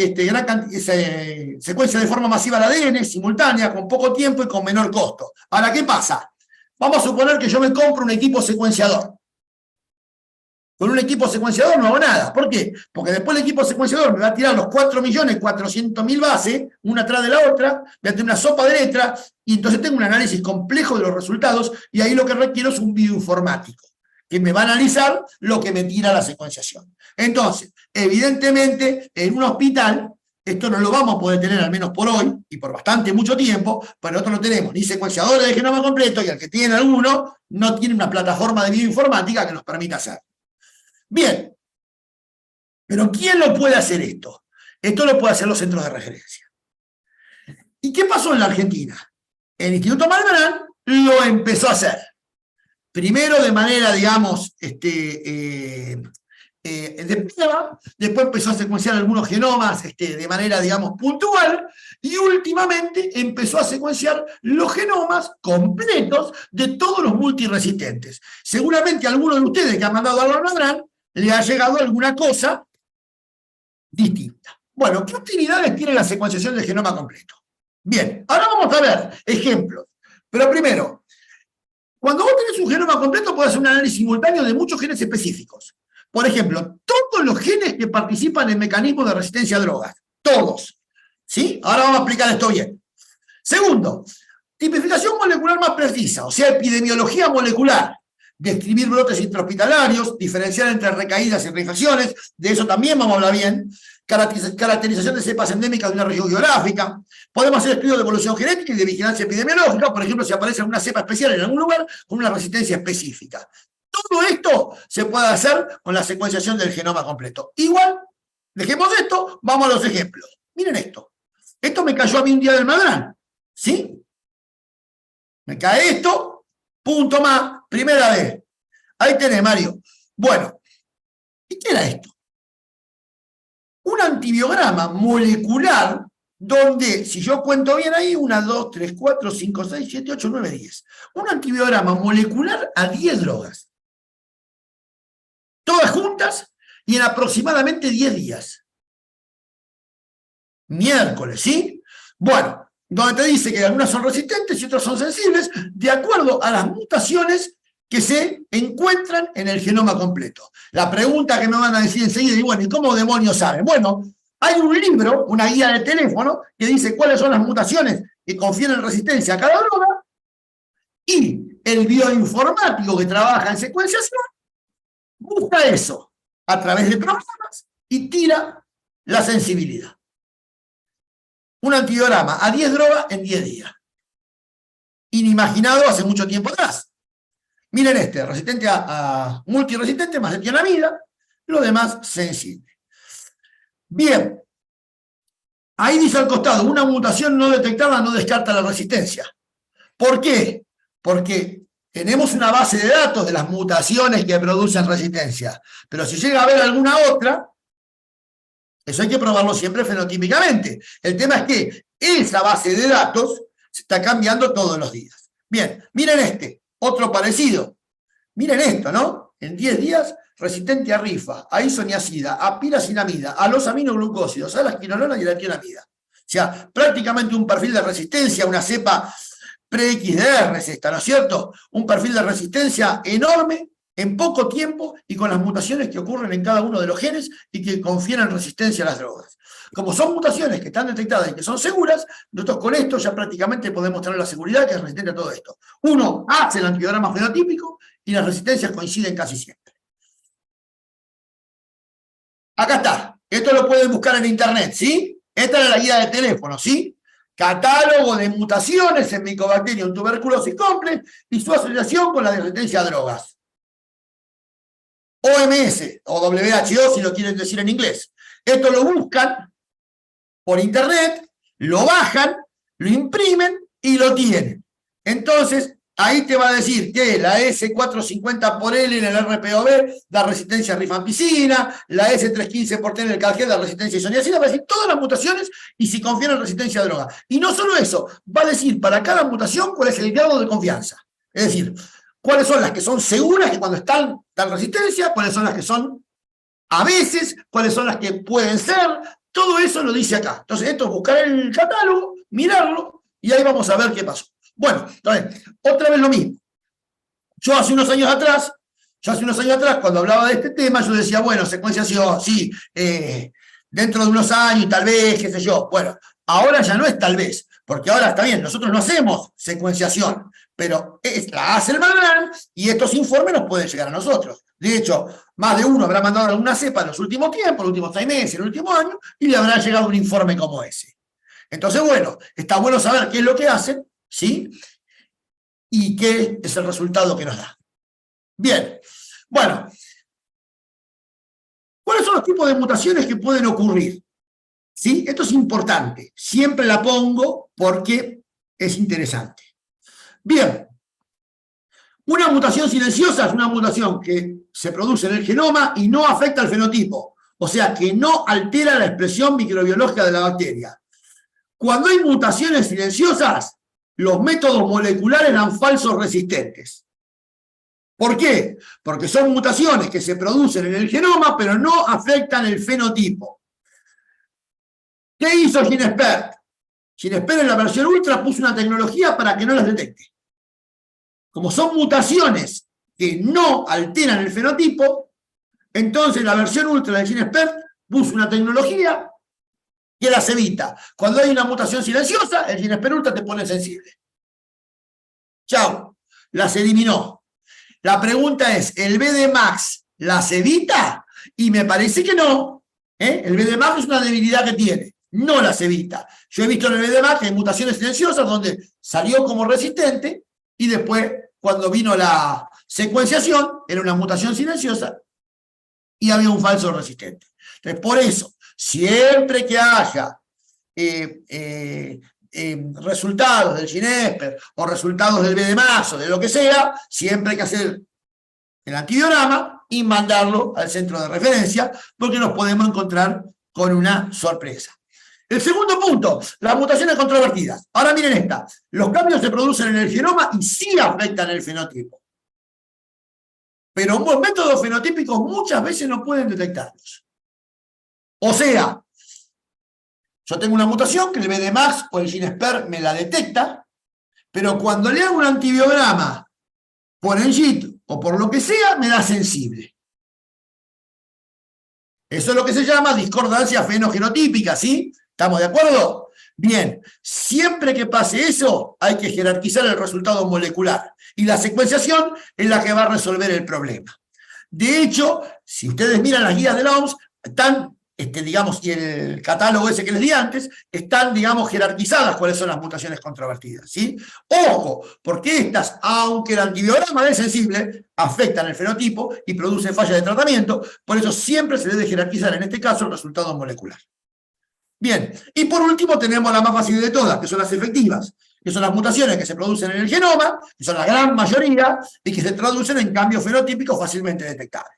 [SPEAKER 1] de forma masiva el ADN, simultánea, con poco tiempo y con menor costo. Ahora, ¿qué pasa? Vamos a suponer que yo me compro un equipo secuenciador. Con un equipo secuenciador no hago nada. ¿Por qué? Porque después el equipo secuenciador me va a tirar los 4.400.000 bases, una atrás de la otra, voy a tener una sopa de letras, y entonces tengo un análisis complejo de los resultados, y ahí lo que requiero es un bioinformático, que me va a analizar lo que me tira la secuenciación. Entonces, evidentemente, en un hospital, esto no lo vamos a poder tener al menos por hoy, y por bastante mucho tiempo, pero nosotros no tenemos ni secuenciadores de genoma completo, y el que tiene alguno, no tiene una plataforma de bioinformática que nos permita hacer. Bien, pero ¿quién lo puede hacer esto? Esto lo puede hacer los centros de referencia. ¿Y qué pasó en la Argentina? El Instituto Malbrán lo empezó a hacer. Primero de manera, digamos, de prueba, después empezó a secuenciar algunos genomas de manera, digamos, puntual, y últimamente empezó a secuenciar los genomas completos de todos los multiresistentes. Seguramente a alguno de ustedes que ha mandado algo al Malbrán le ha llegado alguna cosa distinta. Bueno, ¿qué utilidades tiene la secuenciación del genoma completo? Bien, ahora vamos a ver ejemplos. Pero primero, cuando vos tenés un genoma completo, podés hacer un análisis simultáneo de muchos genes específicos. Por ejemplo, todos los genes que participan en mecanismos de resistencia a drogas. Todos. ¿Sí? Ahora vamos a explicar esto bien. Segundo, tipificación molecular más precisa, o sea, epidemiología molecular. Describir brotes intrahospitalarios, diferenciar entre recaídas y reinfecciones, de eso también vamos a hablar bien. Caracterización de cepas endémicas de una región geográfica. Podemos hacer estudios de evolución genética y de vigilancia epidemiológica, por ejemplo, si aparece alguna cepa especial en algún lugar con una resistencia específica. Todo esto se puede hacer con la secuenciación del genoma completo. Igual, dejemos esto, vamos a los ejemplos. Miren esto. Esto me cayó a mí un día del Malbrán. ¿Sí? Me cae esto, punto más, primera vez. Ahí tenés, Mario. Bueno, ¿y qué era esto? Un antibiograma molecular donde, si yo cuento bien ahí, 1, 2, 3, 4, 5, 6, 7, 8, 9, 10. Un antibiograma molecular a 10 drogas. Todas juntas y en aproximadamente 10 días. Miércoles, ¿sí? Bueno, donde te dice que algunas son resistentes y otras son sensibles, de acuerdo a las mutaciones que se encuentran en el genoma completo. La pregunta que me van a decir enseguida, y bueno, ¿y cómo demonios saben? Bueno, hay un libro, una guía de teléfono, que dice cuáles son las mutaciones que confieren resistencia a cada droga, y el bioinformático que trabaja en secuenciación busca eso a través de programas y tira la sensibilidad. Un antibiograma a 10 drogas en 10 días. Inimaginado hace mucho tiempo atrás. Miren resistente a multiresistente, más metionamida, lo demás sensible. Bien, ahí dice al costado, una mutación no detectada no descarta la resistencia. ¿Por qué? Porque tenemos una base de datos de las mutaciones que producen resistencia, pero si llega a haber alguna otra, eso hay que probarlo siempre fenotípicamente. El tema es que esa base de datos se está cambiando todos los días. Bien, miren otro parecido. Miren esto, ¿no? En 10 días, resistente a rifa, a isoniazida, a piracinamida, a los aminoglucósidos, a la quinolona y a la tionamida. O sea, prácticamente un perfil de resistencia, una cepa pre-XDR es esta, ¿no es cierto? Un perfil de resistencia enorme, en poco tiempo y con las mutaciones que ocurren en cada uno de los genes y que confieren resistencia a las drogas. Como son mutaciones que están detectadas y que son seguras, nosotros con esto ya prácticamente podemos tener la seguridad que es resistente a todo esto. Uno hace el antibiograma fenotípico y las resistencias coinciden casi siempre. Acá está. Esto lo pueden buscar en internet, ¿sí? Esta es la guía de teléfono, ¿sí? Catálogo de mutaciones en Mycobacterium tuberculosis complex y su asociación con la resistencia a drogas. OMS o WHO si lo quieren decir en inglés. Esto lo buscan por internet, lo bajan, lo imprimen y lo tienen. Entonces, ahí te va a decir que la S450 por L en el RPOB da resistencia a rifampicina, la S315 por T en el calgel da resistencia a isoniazida, va a decir todas las mutaciones y si confieren resistencia a droga. Y no solo eso, va a decir para cada mutación cuál es el grado de confianza. Es decir, cuáles son las que son seguras que cuando están dan resistencia, cuáles son las que son a veces, cuáles son las que pueden ser, todo eso lo dice acá. Entonces esto es buscar el catálogo, mirarlo, y ahí vamos a ver qué pasó. Bueno, entonces, otra vez lo mismo. Yo hace unos años atrás, cuando hablaba de este tema, yo decía, bueno, secuenciación, sí, dentro de unos años, tal vez, qué sé yo. Bueno, ahora ya no es tal vez, porque ahora está bien, nosotros no hacemos secuenciación, pero la hace el Malbrán y estos informes nos pueden llegar a nosotros. De hecho, más de uno habrá mandado alguna cepa en los últimos tiempos, los últimos 6 meses, el último año, y le habrá llegado un informe como ese. Entonces, bueno, está bueno saber qué es lo que hacen, ¿sí? Y qué es el resultado que nos da. Bien, bueno. ¿Cuáles son los tipos de mutaciones que pueden ocurrir? ¿Sí? Esto es importante. Siempre la pongo porque es interesante. Bien. Una mutación silenciosa es una mutación que se produce en el genoma y no afecta al fenotipo. O sea, que no altera la expresión microbiológica de la bacteria. Cuando hay mutaciones silenciosas, los métodos moleculares dan falsos resistentes. ¿Por qué? Porque son mutaciones que se producen en el genoma, pero no afectan el fenotipo. ¿Qué hizo Ginespert? Ginespert en la versión ultra puso una tecnología para que no las detecte. Como son mutaciones que no alteran el fenotipo, entonces la versión ultra de Ginespert puso una tecnología que las evita. Cuando hay una mutación silenciosa, el Ginespert ultra te pone sensible. Chau, las eliminó. La pregunta es, ¿el BD-Max las evita? Y me parece que no. El BD-Max es una debilidad que tiene. No las evita. Yo he visto en el BD-Max que hay mutaciones silenciosas donde salió como resistente y después, cuando vino la secuenciación, era una mutación silenciosa y había un falso resistente. Entonces, por eso, siempre que haya resultados del Ginespert o resultados del BD-Max o de lo que sea, siempre hay que hacer el antibiograma y mandarlo al centro de referencia porque nos podemos encontrar con una sorpresa. El segundo punto, las mutaciones controvertidas. Ahora miren esta. Los cambios se producen en el genoma y sí afectan el fenotipo. Pero métodos fenotípicos muchas veces no pueden detectarlos. O sea, yo tengo una mutación que el BD-Max o el Ginespert me la detecta, pero cuando le hago un antibiograma por ENGIT o por lo que sea, me da sensible. Eso es lo que se llama discordancia fenogenotípica, ¿sí? ¿Estamos de acuerdo? Bien, siempre que pase eso, hay que jerarquizar el resultado molecular. Y la secuenciación es la que va a resolver el problema. De hecho, si ustedes miran las guías de la OMS, están, digamos, y el catálogo ese que les di antes, están, digamos, jerarquizadas cuáles son las mutaciones controvertidas, ¿sí? Ojo, porque estas, aunque el antibiograma es sensible, afectan el fenotipo y producen falla de tratamiento, por eso siempre se debe jerarquizar, en este caso, el resultado molecular. Bien, y por último tenemos la más fácil de todas, que son las efectivas, que son las mutaciones que se producen en el genoma, que son la gran mayoría, y que se traducen en cambios fenotípicos fácilmente detectables.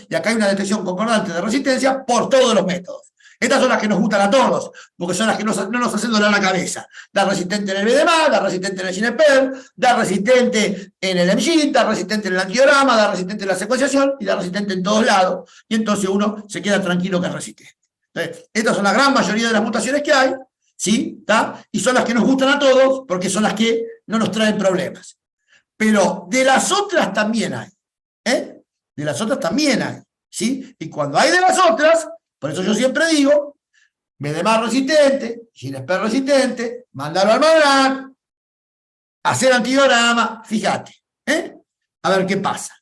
[SPEAKER 1] Y acá hay una detección concordante de resistencia por todos los métodos. Estas son las que nos gustan a todos, porque son las que no nos hacen doler la cabeza. Da resistente en el BD-Max, da resistente en el Ginespert, da resistente en el ENGIT, da resistente en el antibiograma, da resistente en la secuenciación y da resistente en todos lados. Y entonces uno se queda tranquilo que es resistente. Entonces, estas son la gran mayoría de las mutaciones que hay, ¿sí? ¿Está? Y son las que nos gustan a todos porque son las que no nos traen problemas. Pero de las otras también hay. De las otras también hay, ¿sí? Y cuando hay de las otras, por eso yo siempre digo, BD-Max resistente, Ginespert resistente, mandarlo al MADRAC, hacer antibiograma, fíjate, a ver qué pasa.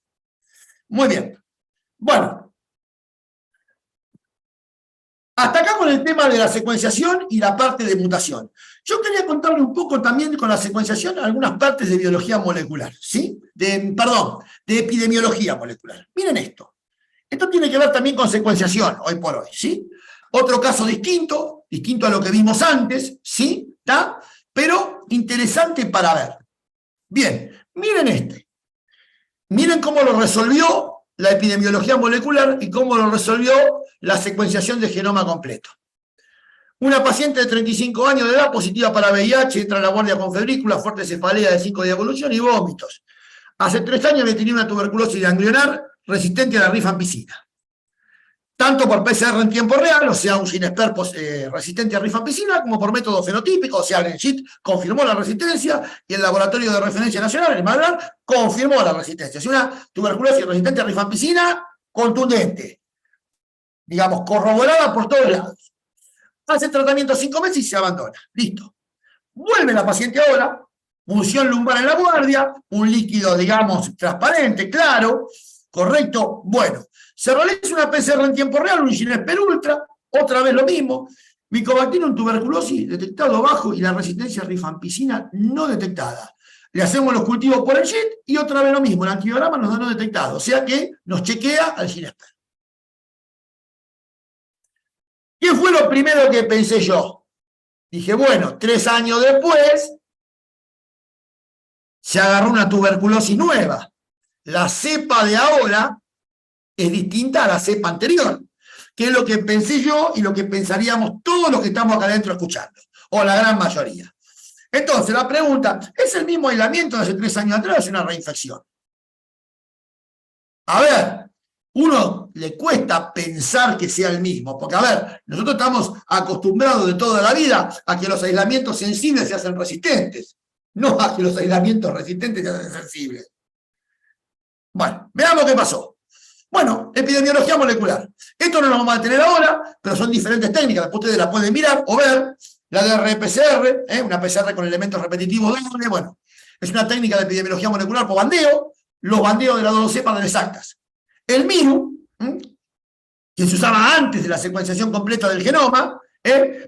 [SPEAKER 1] Muy bien. Bueno. Hasta acá con el tema de la secuenciación y la parte de mutación. Yo quería contarle un poco también con la secuenciación algunas partes de biología molecular, ¿sí? De epidemiología molecular. Miren esto. Esto tiene que ver también con secuenciación, hoy por hoy, ¿sí? Otro caso distinto a lo que vimos antes, ¿sí? ¿Está? Pero interesante para ver. Bien, miren este. Miren cómo lo resolvió la epidemiología molecular y cómo lo resolvió la secuenciación de genoma completo. Una paciente de 35 años de edad, positiva para VIH, entra a la guardia con febrícula, fuerte cefalea de 5 días de evolución y vómitos. Hace 3 años que tenía una tuberculosis ganglionar resistente a la rifampicina. Tanto por PCR en tiempo real, o sea, un Ginespert resistente a rifampicina, como por método fenotípico, o sea, el ENGIT confirmó la resistencia y el Laboratorio de Referencia Nacional, el MADRAC, confirmó la resistencia. Es una tuberculosis resistente a rifampicina contundente, digamos, corroborada por todos lados. Hace tratamiento 5 meses y se abandona. Listo. Vuelve la paciente ahora, punción lumbar en la guardia, un líquido, digamos, transparente, claro, correcto, bueno. Se realiza una PCR en tiempo real, un Ginespert Ultra, otra vez lo mismo. Mycobacterium tuberculosis detectado bajo y la resistencia a rifampicina no detectada. Le hacemos los cultivos por el JIT y otra vez lo mismo, el antibiograma nos da no detectado, o sea que nos chequea al Ginespert. ¿Qué fue lo primero que pensé yo? Dije, bueno, 3 años después se agarró una tuberculosis nueva. La cepa de ahora es distinta a la cepa anterior, que es lo que pensé yo y lo que pensaríamos todos los que estamos acá adentro escuchando, o la gran mayoría. Entonces, la pregunta, ¿es el mismo aislamiento de hace 3 años atrás o es una reinfección? A ver, uno le cuesta pensar que sea el mismo, porque a ver, nosotros estamos acostumbrados de toda la vida a que los aislamientos sensibles se hacen resistentes, no a que los aislamientos resistentes se hacen sensibles. Bueno, veamos qué pasó. Bueno, epidemiología molecular. Esto no lo vamos a tener ahora, pero son diferentes técnicas, después ustedes la pueden mirar o ver. La de RPCR, una PCR con elementos repetitivos doble, bueno, es una técnica de epidemiología molecular por bandeo, los bandeos de las dos cepas de exactas. El MIRU, que se usaba antes de la secuenciación completa del genoma,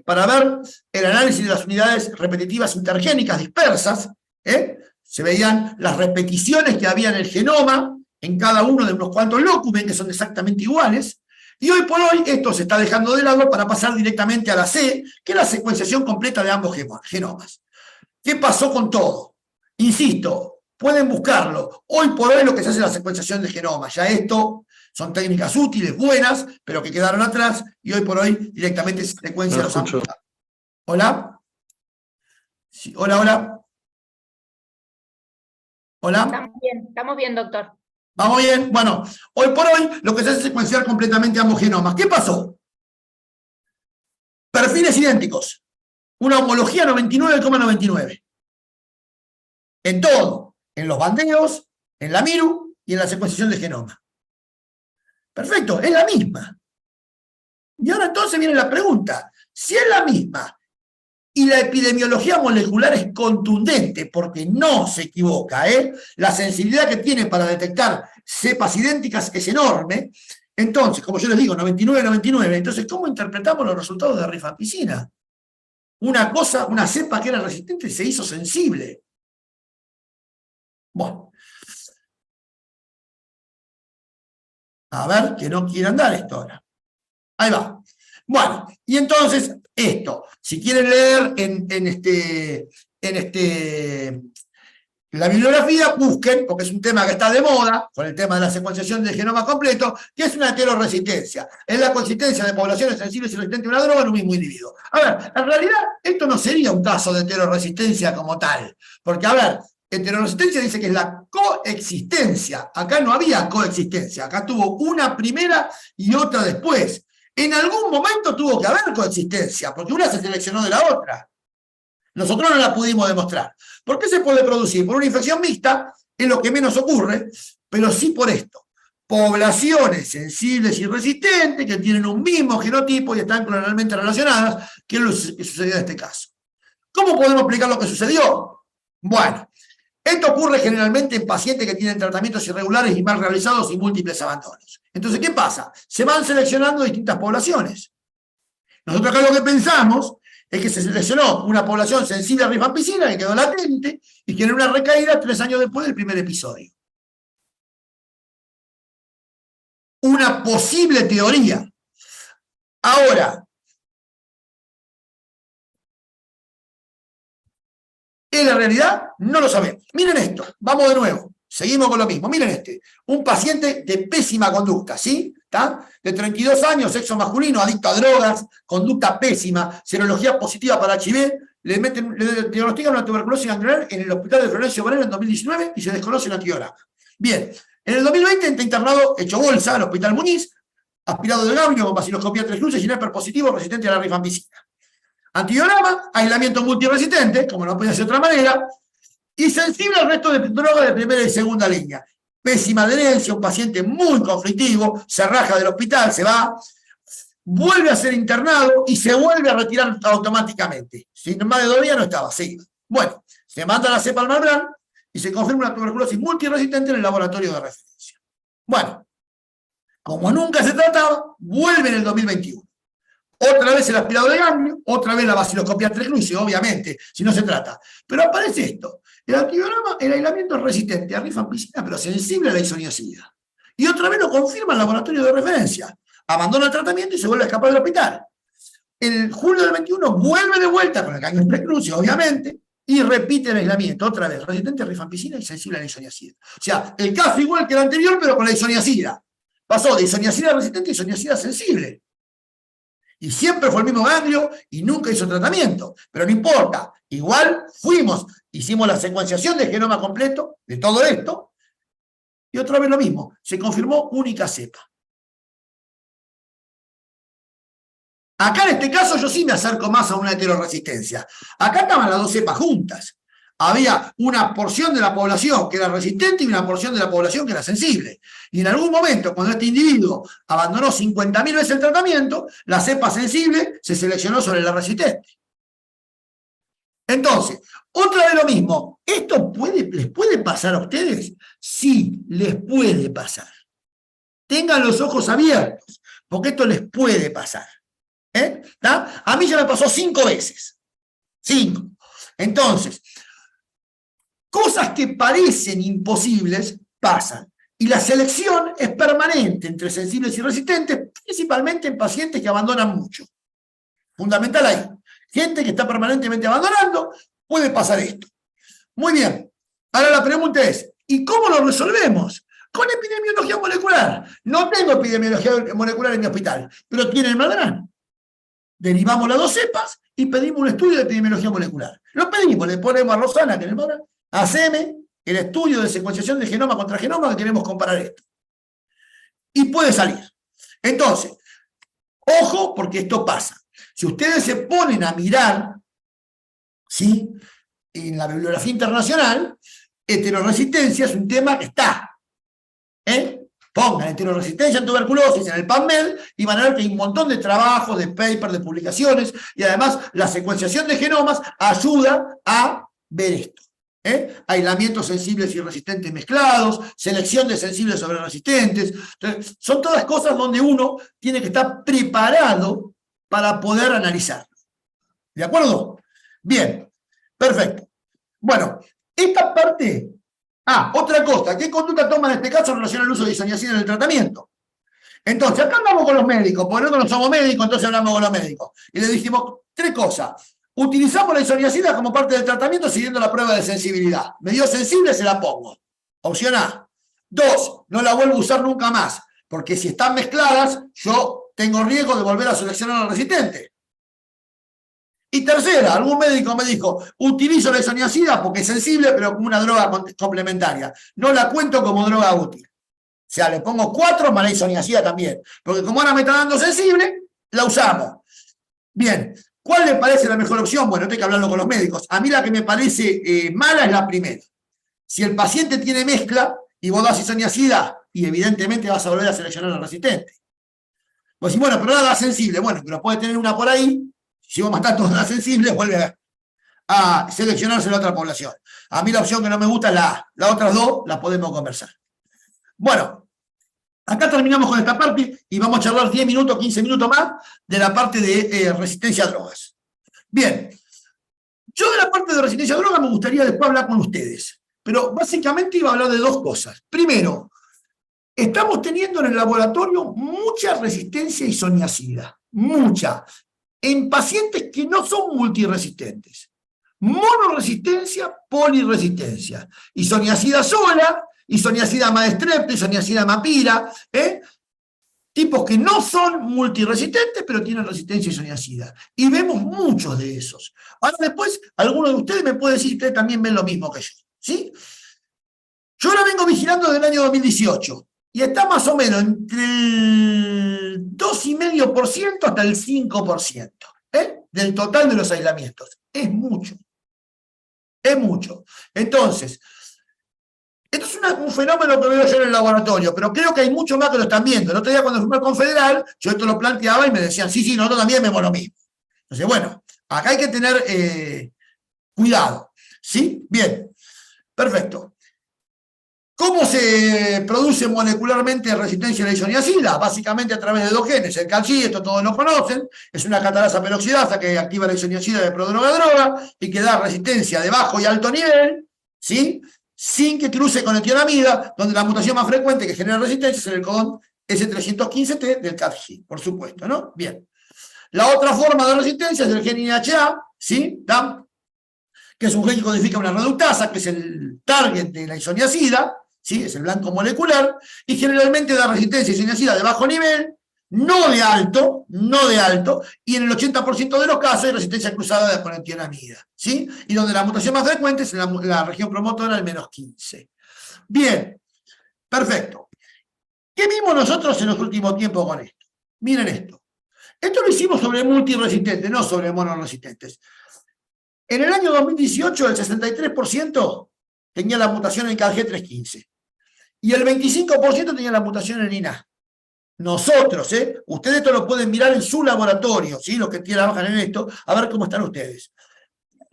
[SPEAKER 1] para ver el análisis de las unidades repetitivas intergénicas dispersas, se veían las repeticiones que había en el genoma, en cada uno de unos cuantos locus, que son exactamente iguales, y hoy por hoy esto se está dejando de lado para pasar directamente a la C, que es la secuenciación completa de ambos genomas. ¿Qué pasó con todo? Insisto, pueden buscarlo. Hoy por hoy lo que se hace es la secuenciación de genoma. Ya esto son técnicas útiles, buenas, pero que quedaron atrás, y hoy por hoy directamente se secuencia los ambos. ¿Hola? Sí, hola, hola. ¿Hola?
[SPEAKER 2] Estamos bien, doctor.
[SPEAKER 1] ¿Vamos bien? Bueno, hoy por hoy lo que se hace es secuenciar completamente ambos genomas. ¿Qué pasó? Perfiles idénticos. Una homología 99,99. En todo. En los bandeos, en la MIRU y en la secuenciación de genoma. Perfecto, es la misma. Y ahora entonces viene la pregunta. Si es la misma y la epidemiología molecular es contundente, porque no se equivoca, la sensibilidad que tiene para detectar cepas idénticas es enorme, entonces, como yo les digo, 99,99, entonces, ¿cómo interpretamos los resultados de rifampicina? Una cosa, una cepa que era resistente se hizo sensible. Bueno. A ver, que no quieran dar esto ahora. Ahí va. Bueno, y entonces, esto, si quieren leer la bibliografía, busquen, porque es un tema que está de moda, con el tema de la secuenciación del genoma completo, que es una heteroresistencia. Es la consistencia de poblaciones sensibles y resistentes a una droga en un mismo individuo. A ver, en realidad, esto no sería un caso de heteroresistencia como tal, porque, a ver, heteroresistencia dice que es la coexistencia. Acá no había coexistencia, acá tuvo una primera y otra después. En algún momento tuvo que haber coexistencia, porque una se seleccionó de la otra. Nosotros no la pudimos demostrar. ¿Por qué se puede producir? Por una infección mixta, es lo que menos ocurre, pero sí por esto. Poblaciones sensibles y resistentes que tienen un mismo genotipo y están clonalmente relacionadas, que es lo que sucedió en este caso. ¿Cómo podemos explicar lo que sucedió? Bueno, esto ocurre generalmente en pacientes que tienen tratamientos irregulares y mal realizados y múltiples abandonos. Entonces, ¿qué pasa? Se van seleccionando distintas poblaciones. Nosotros acá lo que pensamos es que se seleccionó una población sensible a rifampicina que quedó latente y generó una recaída 3 años después del primer episodio. Una posible teoría. Ahora, ¿es la realidad? No lo sabemos. Miren esto, vamos de nuevo. Seguimos con lo mismo. Miren este. Un paciente de pésima conducta, ¿sí? ¿Está? De 32 años, sexo masculino, adicto a drogas, conducta pésima, serología positiva para HIV, le diagnostican una tuberculosis ganglionar en el hospital de Florencio Varela en 2019 y se desconoce el antigrama. Bien, en el 2020 está internado, hecho bolsa, al Hospital Muniz, aspirado de gaudio con vaciloscopía 3 luces y NEPER positivo resistente a la rifampicina. Antigrama, aislamiento multiresistente, como no puede ser de otra manera, y sensible al resto de drogas de primera y segunda línea. Pésima adherencia, un paciente muy conflictivo, se raja del hospital, se va, vuelve a ser internado y se vuelve a retirar automáticamente. Si más de 2 días no estaba, sí. Bueno, se manda la cepa al Malbrán y se confirma una tuberculosis multiresistente en el laboratorio de referencia. Bueno, como nunca se trataba, vuelve en el 2021. Otra vez el aspirado de ganglio, otra vez la vaciloscopía 3 luces, obviamente, si no se trata. Pero aparece esto. El antigrama, el aislamiento es resistente a rifampicina, pero sensible a la isoniazida. Y otra vez lo confirma el laboratorio de referencia. Abandona el tratamiento y se vuelve a escapar del hospital. en julio del 21 vuelve de vuelta con el cambio de precrucio, obviamente, y repite el aislamiento, otra vez, resistente a rifampicina y sensible a la isoniazida. O sea, el caso igual que el anterior, pero con la isoniazida. Pasó de isoniazida resistente a isoniazida sensible. Y siempre fue el mismo ganglio y nunca hizo tratamiento. Pero no importa, igual hicimos la secuenciación del genoma completo de todo esto, y otra vez lo mismo, se confirmó única cepa. Acá en este caso yo sí me acerco más a una heteroresistencia. Acá estaban las dos cepas juntas. Había una porción de la población que era resistente y una porción de la población que era sensible. Y en algún momento, cuando este individuo abandonó 50.000 veces el tratamiento, la cepa sensible se seleccionó sobre la resistente. Entonces, otra vez lo mismo. ¿Esto les puede pasar a ustedes? Sí, les puede pasar. Tengan los ojos abiertos, porque esto les puede pasar. A mí ya me pasó 5 veces. 5. Entonces, cosas que parecen imposibles pasan. Y la selección es permanente entre sensibles y resistentes, principalmente en pacientes que abandonan mucho. Fundamental ahí. Gente que está permanentemente abandonando, puede pasar esto. Muy bien. Ahora la pregunta es, ¿y cómo lo resolvemos? Con epidemiología molecular. No tengo epidemiología molecular en mi hospital, pero tiene el Malbrán. Derivamos las 2 cepas y pedimos un estudio de epidemiología molecular. Lo pedimos, le ponemos a Rosana, que haceme el estudio de secuenciación de genoma contra genoma que queremos comparar esto. Y puede salir. Entonces, ojo, porque esto pasa. Si ustedes se ponen a mirar, ¿sí?, en la bibliografía internacional, heteroresistencia es un tema que está. Pongan heteroresistencia en tuberculosis en el PubMed y van a ver que hay un montón de trabajos, de papers, de publicaciones, y además la secuenciación de genomas ayuda a ver esto. Aislamientos sensibles y resistentes mezclados, selección de sensibles sobre resistentes. Entonces, son todas cosas donde uno tiene que estar preparado para poder analizarlo. ¿De acuerdo? Bien, perfecto. Bueno, esta parte... otra cosa, ¿qué conducta toma en este caso en relación al uso de isoniazida en el tratamiento? Entonces, acá andamos con los médicos, porque nosotros no somos médicos, entonces hablamos con los médicos. Y le dijimos 3 cosas. Utilizamos la isoniazida como parte del tratamiento siguiendo la prueba de sensibilidad. Me dio sensible, se la pongo. Opción A. 2, no la vuelvo a usar nunca más, porque si están mezcladas, yo tengo riesgo de volver a seleccionar al resistente. Y tercera, algún médico me dijo, utilizo la isoniazida porque es sensible, pero como una droga complementaria. No la cuento como droga útil. O sea, le pongo 4 más la isoniazida también. Porque como ahora me está dando sensible, la usamos. Bien, ¿cuál le parece la mejor opción? Bueno, tengo que hablarlo con los médicos. A mí la que me parece mala es la primera. Si el paciente tiene mezcla y vos das isoniazida, y evidentemente vas a volver a seleccionar al resistente. Pues sí, bueno, pero nada da sensible. Bueno, pero puede tener una por ahí. Si vos matás todas las sensibles, vuelve a seleccionarse la otra población. A mí la opción que no me gusta es la A. Las otras 2 las podemos conversar. Bueno, acá terminamos con esta parte y vamos a charlar 10 minutos, 15 minutos más de la parte de resistencia a drogas. Bien, yo de la parte de resistencia a drogas me gustaría después hablar con ustedes, pero básicamente iba a hablar de 2 cosas. Primero, estamos teniendo en el laboratorio mucha resistencia a isoniazida, mucha, en pacientes que no son multiresistentes. Monoresistencia, poliresistencia. Isoniazida sola, isoniazida maestrepta, isoniazida mapira, tipos que no son multiresistentes, pero tienen resistencia a isoniazida. Y vemos muchos de esos. Ahora después, alguno de ustedes me puede decir que ustedes también ven lo mismo que yo. ¿Sí? Yo la vengo vigilando desde el año 2018. Y está más o menos entre el 2,5% hasta el 5%, del total de los aislamientos. Es mucho. Es mucho. Entonces, esto es un fenómeno que veo yo en el laboratorio, pero creo que hay mucho más que lo están viendo. El otro día cuando fui al Confederal, yo esto lo planteaba y me decían, sí, nosotros también vemos lo mismo. Entonces, bueno, acá hay que tener cuidado. ¿Sí? Bien. Perfecto. ¿Cómo se produce molecularmente resistencia a la isoniazida? Básicamente a través de 2 genes. El CALCI, esto todos lo conocen, es una catalasa peroxidasa que activa la isoniazida de prodroga-droga y que da resistencia de bajo y alto nivel, ¿sí?, sin que cruce con el tionamida, donde la mutación más frecuente que genera resistencia es en el codón S315T del CALCI, por supuesto, ¿no? Bien. La otra forma de resistencia es el gen INHA, ¿sí? ¿Tá? Que es un gen que codifica una reductasa, que es el target de la isoniazida, ¿sí? Es el blanco molecular, y generalmente da resistencia a isoniazida de bajo nivel, no de alto, y en el 80% de los casos hay resistencia cruzada con etianamida, ¿sí? Y donde la mutación más frecuente es en la región promotora, el -15. Bien, perfecto. ¿Qué vimos nosotros en los últimos tiempos con esto? Miren esto. Esto lo hicimos sobre multiresistentes, no sobre monoresistentes. En el año 2018, el 63% tenía la mutación en KG315 y el 25% tenía la mutación en INA. Nosotros, ustedes esto lo pueden mirar en su laboratorio, ¿sí? Los que trabajan en esto, a ver cómo están ustedes.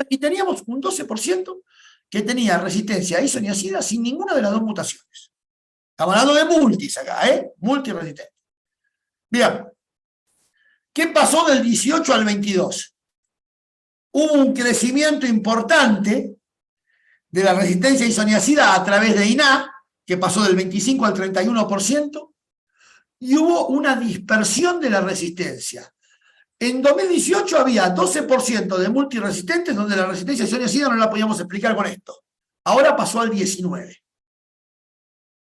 [SPEAKER 1] Y teníamos un 12% que tenía resistencia a isoniazida sin ninguna de las dos mutaciones. Estamos hablando de multis acá, multiresistente. Bien, ¿qué pasó del 18 al 22? Hubo un crecimiento importante de la resistencia a isoniazida a través de INA, que pasó del 25 al 31%, y hubo una dispersión de la resistencia. En 2018 había 12% de multiresistentes donde la resistencia a isoniazida no la podíamos explicar con esto. Ahora pasó al 19%.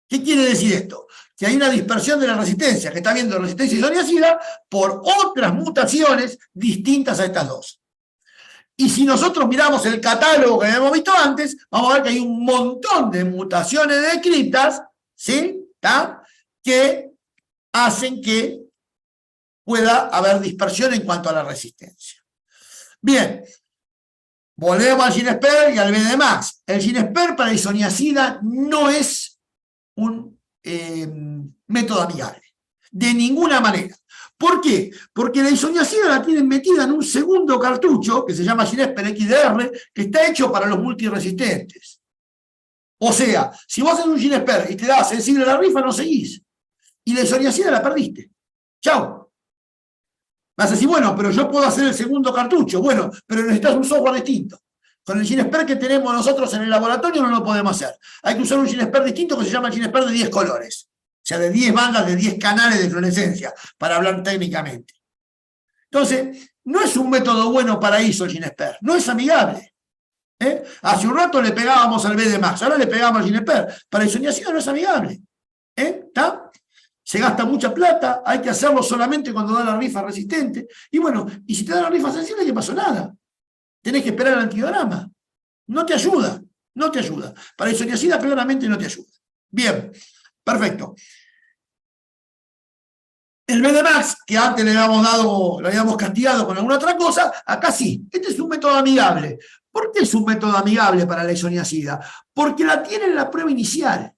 [SPEAKER 1] ¿Qué quiere decir esto? Que hay una dispersión de la resistencia, que está habiendo resistencia a isoniazida por otras mutaciones distintas a estas dos. Y si nosotros miramos el catálogo que habíamos visto antes, vamos a ver que hay un montón de mutaciones descritas, ¿sí? ¿Tá? Que hacen que pueda haber dispersión en cuanto a la resistencia. Bien, volvemos al Ginesper y al BDMAX. El Ginesper para isoniazida no es un método amigable, de ninguna manera. ¿Por qué? Porque la isoniazida la tienen metida en un segundo cartucho, que se llama Ginesper XDR, que está hecho para los multiresistentes. O sea, si vos haces un Ginesper y te da sensible a la rifa, no seguís. Y la isoniazida la perdiste. Chau. Vas a decir, bueno, pero yo puedo hacer el segundo cartucho. Bueno, pero necesitas un software distinto. Con el Ginesper que tenemos nosotros en el laboratorio no lo podemos hacer. Hay que usar un Ginesper distinto que se llama Ginesper de 10 colores. O sea, de 10 bandas, de 10 canales de fluorescencia, para hablar técnicamente. Entonces, no es un método bueno para ISO el Ginesper. No es amigable. Hace un rato le pegábamos al BDMAX, ahora le pegamos al Ginesper. Para isoniazida no es amigable. ¿Está? Se gasta mucha plata, hay que hacerlo solamente cuando da la rifa resistente. Y bueno, y si te da la rifa sensible, ¿qué pasó? Nada. Tenés que esperar el antigrama. No te ayuda, no te ayuda. Para isoniazida claramente no te ayuda. Bien, perfecto. El BDMAX, que antes le habíamos dado, lo habíamos castigado con alguna otra cosa, acá sí. Este es un método amigable. ¿Por qué es un método amigable para la isoniazida? Porque la tiene en la prueba inicial.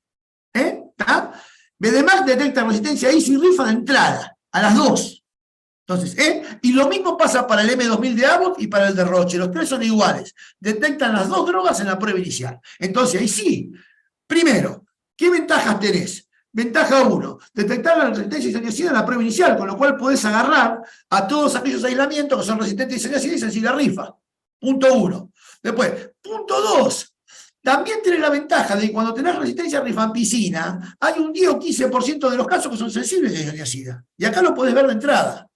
[SPEAKER 1] ¿Está? BDMAX detecta resistencia a ISO y rifa de entrada, a las dos. Entonces, y lo mismo pasa para el M2000 de Abbott y para el de Roche. Los tres son iguales. Detectan las dos drogas en la prueba inicial. Entonces, ahí sí. Primero, ¿qué ventajas tenés? Ventaja 1, detectar la resistencia isoniazida en la prueba inicial, con lo cual podés agarrar a todos aquellos aislamientos que son resistentes a isoniazida y sensible a rifa. Punto 1. Después, punto 2. También tenés la ventaja de que cuando tenés resistencia a rifampicina, hay un 10 o 15% de los casos que son sensibles a isoniazida. Y acá lo podés ver de entrada.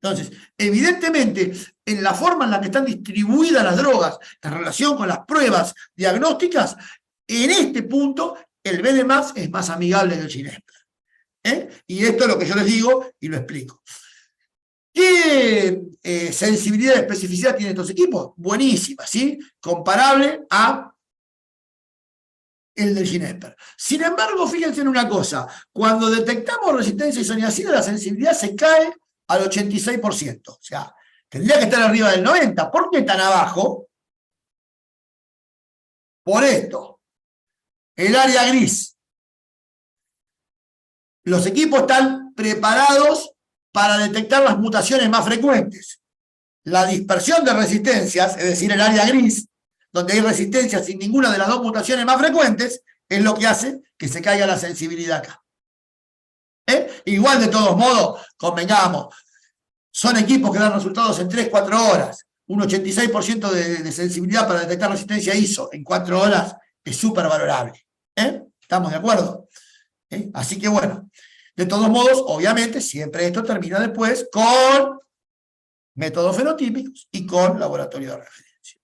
[SPEAKER 1] Entonces, evidentemente, en la forma en la que están distribuidas las drogas en relación con las pruebas diagnósticas, en este punto, el BDMAX es más amigable que el Ginesper. Y esto es lo que yo les digo y lo explico. ¿Qué sensibilidad y especificidad tienen estos equipos? Buenísima, ¿sí? Comparable a el del Ginesper. Sin embargo, fíjense en una cosa, cuando detectamos resistencia a isoniazida, la sensibilidad se cae al 86%. O sea, tendría que estar arriba del 90%. ¿Por qué tan abajo? Por esto. El área gris. Los equipos están preparados para detectar las mutaciones más frecuentes. La dispersión de resistencias, es decir, el área gris, donde hay resistencia sin ninguna de las dos mutaciones más frecuentes, es lo que hace que se caiga la sensibilidad acá. Igual, de todos modos, convengamos, son equipos que dan resultados en 3-4 horas. Un 86% de sensibilidad para detectar resistencia ISO en 4 horas es súper valorable. ¿Estamos de acuerdo? Así que bueno, de todos modos, obviamente, siempre esto termina después con métodos fenotípicos y con laboratorio de referencia.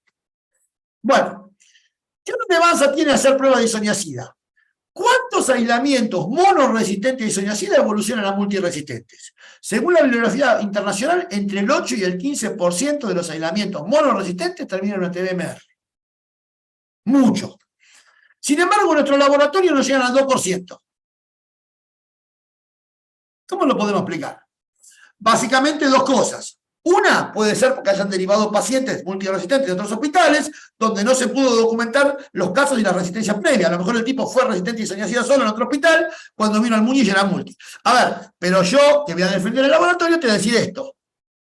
[SPEAKER 1] Bueno, ¿qué relevancia tiene hacer pruebas de isoniazida? ¿Cuántos aislamientos monoresistentes de isoniazida evolucionan a multiresistentes? Según la bibliografía internacional, entre el 8 y el 15% de los aislamientos monoresistentes terminan en TBMR. Mucho. Sin embargo, en nuestro laboratorio no llegan al 2%. ¿Cómo lo podemos explicar? Básicamente dos cosas. Una puede ser porque hayan derivado pacientes multiresistentes de otros hospitales donde no se pudo documentar los casos y la resistencia previa. A lo mejor el tipo fue resistente y isoniazida solo en otro hospital, cuando vino al Muñiz y era multi. A ver, pero yo, que voy a defender el laboratorio, te voy a decir esto.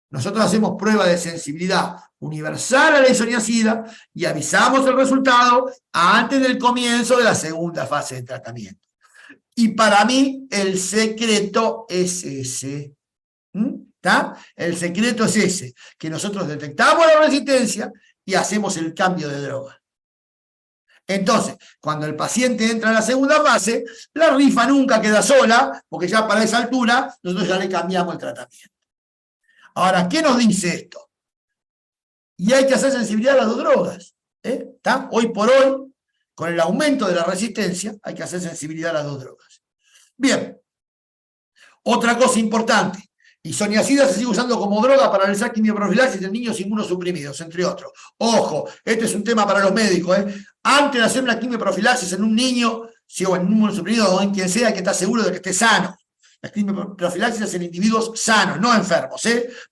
[SPEAKER 1] Nosotros hacemos prueba de sensibilidad universal a la isoniazida y avisamos el resultado antes del comienzo de la segunda fase de tratamiento. Y para mí, el secreto es ese. ¿Está? El secreto es ese, que nosotros detectamos la resistencia y hacemos el cambio de droga. Entonces, cuando el paciente entra en la segunda fase, la rifa nunca queda sola, porque ya para esa altura nosotros ya le cambiamos el tratamiento. Ahora, ¿qué nos dice esto? Y hay que hacer sensibilidad a las dos drogas. ¿Está? Hoy por hoy, con el aumento de la resistencia, hay que hacer sensibilidad a las dos drogas. Bien. Otra cosa importante. Isoniazida se sigue usando como droga para realizar quimioprofilaxis en niños inmunosuprimidos, entre otros. Ojo, este es un tema para los médicos. Antes de hacer una quimioprofilaxis en un niño, si o en un inmunosuprimido o en quien sea, hay que estar seguro de que esté sano. La quimioprofilaxis es en individuos sanos, no enfermos.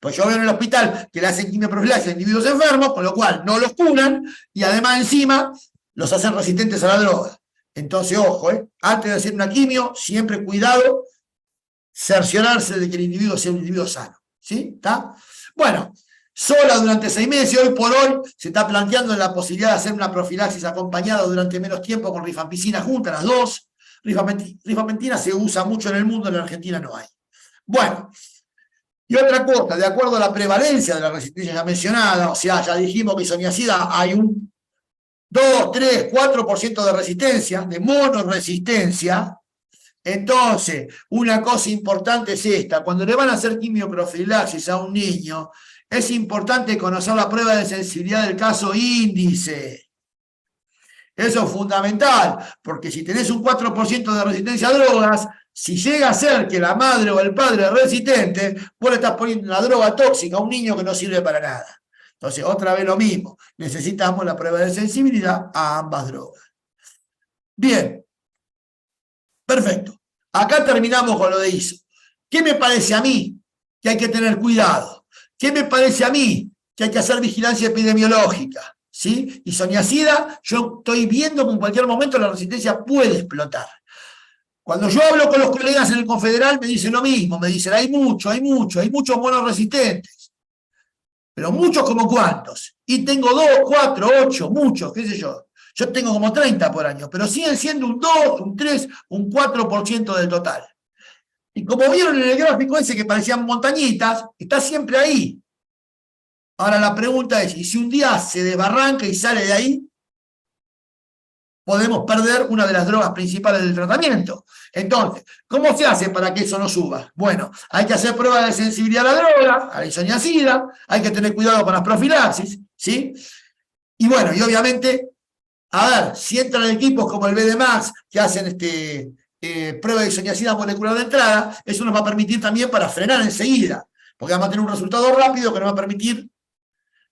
[SPEAKER 1] Pues yo veo en el hospital que le hacen quimioprofilaxis a individuos enfermos, con lo cual no los curan y además encima los hacen resistentes a la droga. Entonces, ojo, antes de hacer una quimio, siempre cuidado, cerciorarse de que el individuo sea un individuo sano. ¿Sí? ¿Está? Bueno, sola durante 6 meses, hoy por hoy se está planteando la posibilidad de hacer una profilaxis acompañada durante menos tiempo con rifampicina juntas, las dos. Rifampicina se usa mucho en el mundo, en la Argentina no hay. Bueno, y otra cosa, de acuerdo a la prevalencia de la resistencia ya mencionada, o sea, ya dijimos que isoniazida hay un 2, 3, 4% de resistencia, de monoresistencia. Entonces, una cosa importante es esta: cuando le van a hacer quimioprofilaxis a un niño, es importante conocer la prueba de sensibilidad del caso índice. Eso es fundamental, porque si tenés un 4% de resistencia a drogas, si llega a ser que la madre o el padre es resistente, vos le estás poniendo una droga tóxica a un niño que no sirve para nada. Entonces, otra vez lo mismo, necesitamos la prueba de sensibilidad a ambas drogas. Bien. Perfecto. Acá terminamos con lo de ISO. ¿Qué me parece a mí? Que hay que tener cuidado. ¿Qué me parece a mí? Que hay que hacer vigilancia epidemiológica. ¿Sí? Isoniazida, yo estoy viendo que en cualquier momento la resistencia puede explotar. Cuando yo hablo con los colegas en el Confederal me dicen lo mismo, me dicen hay muchos monoresistentes. Pero muchos como cuántos. Y tengo 2, 4, 8, muchos, qué sé yo. Yo tengo como 30 por año, pero siguen siendo un 2, un 3, un 4% del total. Y como vieron en el gráfico ese que parecían montañitas, está siempre ahí. Ahora la pregunta es, ¿y si un día se desbarranca y sale de ahí? Podemos perder una de las drogas principales del tratamiento. Entonces, ¿cómo se hace para que eso no suba? Bueno, hay que hacer pruebas de sensibilidad a la droga, a la isoniazida, hay que tener cuidado con las profilaxis, ¿sí? Y bueno, y obviamente, a ver, si entran equipos como el BDMAX, que hacen prueba de isoniazida molecular de entrada, eso nos va a permitir también para frenar enseguida, porque vamos a tener un resultado rápido que nos va a permitir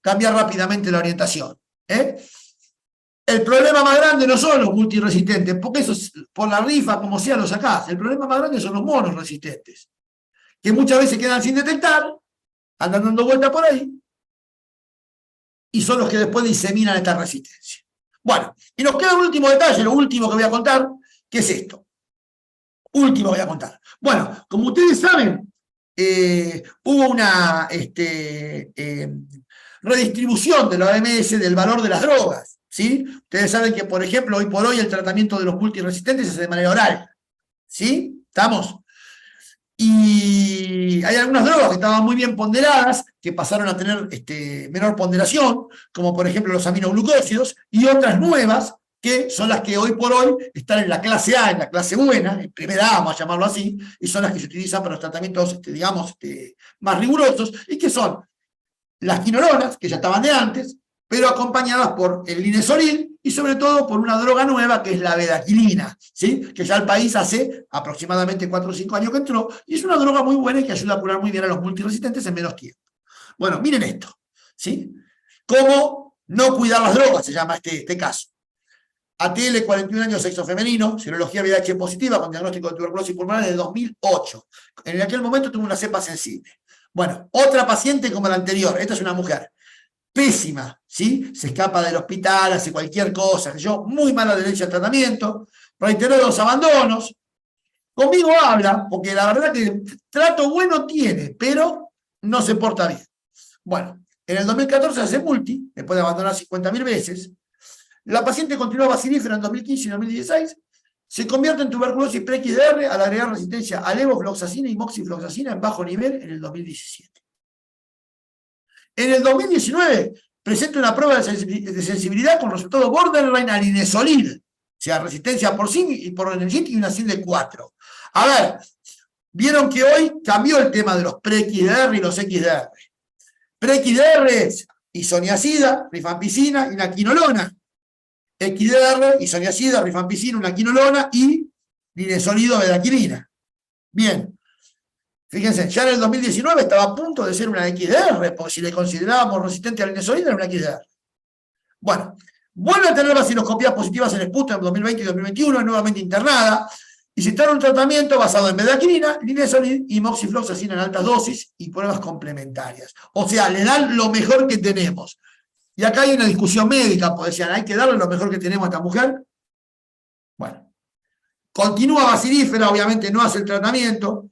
[SPEAKER 1] cambiar rápidamente la orientación. El problema más grande no son los multiresistentes, porque eso por la rifa, como sea, lo sacás. El problema más grande son los monoresistentes, que muchas veces quedan sin detectar, andan dando vueltas por ahí, y son los que después diseminan esta resistencia. Bueno, y nos queda un último detalle, lo último que voy a contar, que es esto. Último que voy a contar. Bueno, como ustedes saben, hubo una redistribución de la OMS del valor de las drogas, ¿sí? Ustedes saben que, por ejemplo, hoy por hoy el tratamiento de los multiresistentes se hace de manera oral, ¿sí? ¿Estamos? Y hay algunas drogas que estaban muy bien ponderadas, que pasaron a tener menor ponderación, como por ejemplo los aminoglucósidos, y otras nuevas, que son las que hoy por hoy están en la clase A, en la clase buena, en primera A, vamos a llamarlo así, y son las que se utilizan para los tratamientos, digamos, más rigurosos, y que son las quinolonas, que ya estaban de antes, pero acompañadas por el linezolid y sobre todo por una droga nueva que es la bedaquilina, ¿sí? Que ya el país hace aproximadamente 4 o 5 años que entró, y es una droga muy buena y que ayuda a curar muy bien a los multiresistentes en menos tiempo. Bueno, miren esto, ¿sí? ¿Cómo no cuidar las drogas? Se llama este caso. ATL, 41 años, sexo femenino, serología VIH positiva con diagnóstico de tuberculosis pulmonar en el 2008. En aquel momento tuvo una cepa sensible. Bueno, otra paciente como la anterior, esta es una mujer pésima, ¿sí? Se escapa del hospital, hace cualquier cosa, muy mala adherencia al tratamiento, reiterados abandonos. Conmigo habla, porque la verdad que trato bueno tiene, pero no se porta bien. Bueno, en el 2014 hace multi, después de abandonar 50.000 veces. La paciente continuó bacilífera en 2015 y 2016, se convierte en tuberculosis pre-XDR al agregar resistencia a levofloxacina y moxifloxacina en bajo nivel en el 2017. En el 2019 presenta una prueba de sensibilidad con resultado borderline al linezolid, o sea, resistencia por zinc y por energit y una SIN de 4. A ver, vieron que hoy cambió el tema de los pre-XDR y los XDR. Pre-XDR es isoniazida, rifampicina y una quinolona. XDR, isoniazida, rifampicina, una quinolona y linezolido bedaquilina. Bien. Fíjense, ya en el 2019 estaba a punto de ser una XDR, porque si le considerábamos resistente al linezolid era una XDR. Bueno, vuelve a tener vaciloscopías positivas en Sputnik en 2020 y 2021, nuevamente internada, y se está en un tratamiento basado en bedaquilina, linezolid y moxifloxacina en altas dosis y pruebas complementarias. O sea, le dan lo mejor que tenemos. Y acá hay una discusión médica, pues decían, ¿hay que darle lo mejor que tenemos a esta mujer? Bueno, continúa bacilífera, obviamente no hace el tratamiento.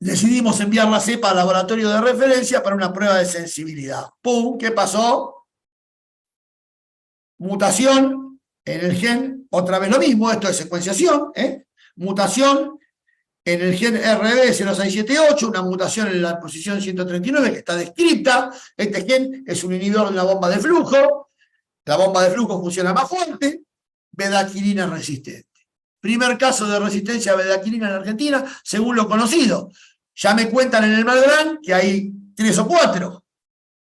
[SPEAKER 1] Decidimos enviar la cepa al laboratorio de referencia para una prueba de sensibilidad. ¡Pum! ¿Qué pasó? Mutación en el gen, otra vez lo mismo, esto es secuenciación, mutación en el gen RB0678, una mutación en la posición 139 que está descrita. Este gen es un inhibidor de una bomba de flujo. La bomba de flujo funciona más fuerte, bedaquilina resistente. Primer caso de resistencia a bedaquilina en Argentina, según lo conocido. Ya me cuentan en el Malbrán que hay 3 o 4.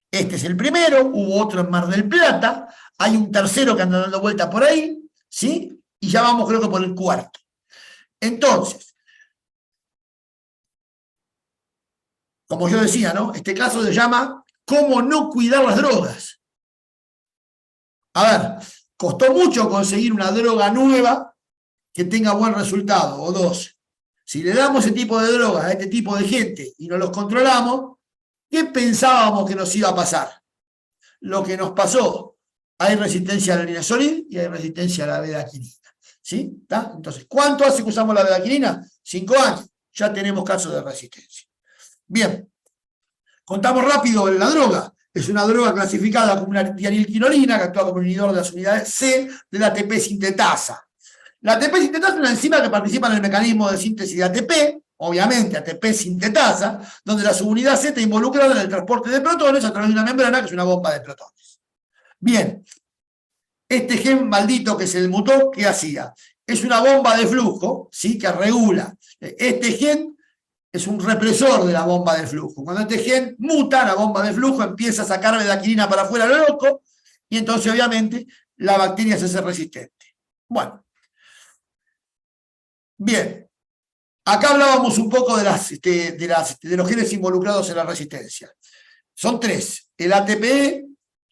[SPEAKER 1] Este es el primero, hubo otro en Mar del Plata, hay un tercero que anda dando vuelta por ahí, ¿sí? Y ya vamos creo que por el cuarto. Entonces, como yo decía, ¿no? Este caso se llama ¿cómo no cuidar las drogas? A ver, costó mucho conseguir una droga nueva que tenga buen resultado, o dos. Si le damos ese tipo de drogas a este tipo de gente y no los controlamos, ¿qué pensábamos que nos iba a pasar? Lo que nos pasó. Hay resistencia a la linezolid y hay resistencia a la bedaquilina. ¿Sí? ¿Está? Entonces, ¿cuánto hace que usamos la bedaquilina? 5 años. Ya tenemos casos de resistencia. Bien. Contamos rápido la droga. Es una droga clasificada como una dianilquinolina que actúa como inhibidor de las unidades C de la ATP sintetasa. La ATP sintetasa es una enzima que participa en el mecanismo de síntesis de ATP, obviamente ATP sintetasa, donde la subunidad Z está involucrada en el transporte de protones a través de una membrana que es una bomba de protones. Bien, este gen maldito que se mutó, ¿qué hacía? Es una bomba de flujo, ¿sí? Que regula. Este gen es un represor de la bomba de flujo. Cuando este gen muta, la bomba de flujo empieza a sacar bedaquilina para afuera a lo loco, y entonces obviamente la bacteria se hace resistente. Bueno. Bien, acá hablábamos un poco de los genes involucrados en la resistencia. Son 3. El ATP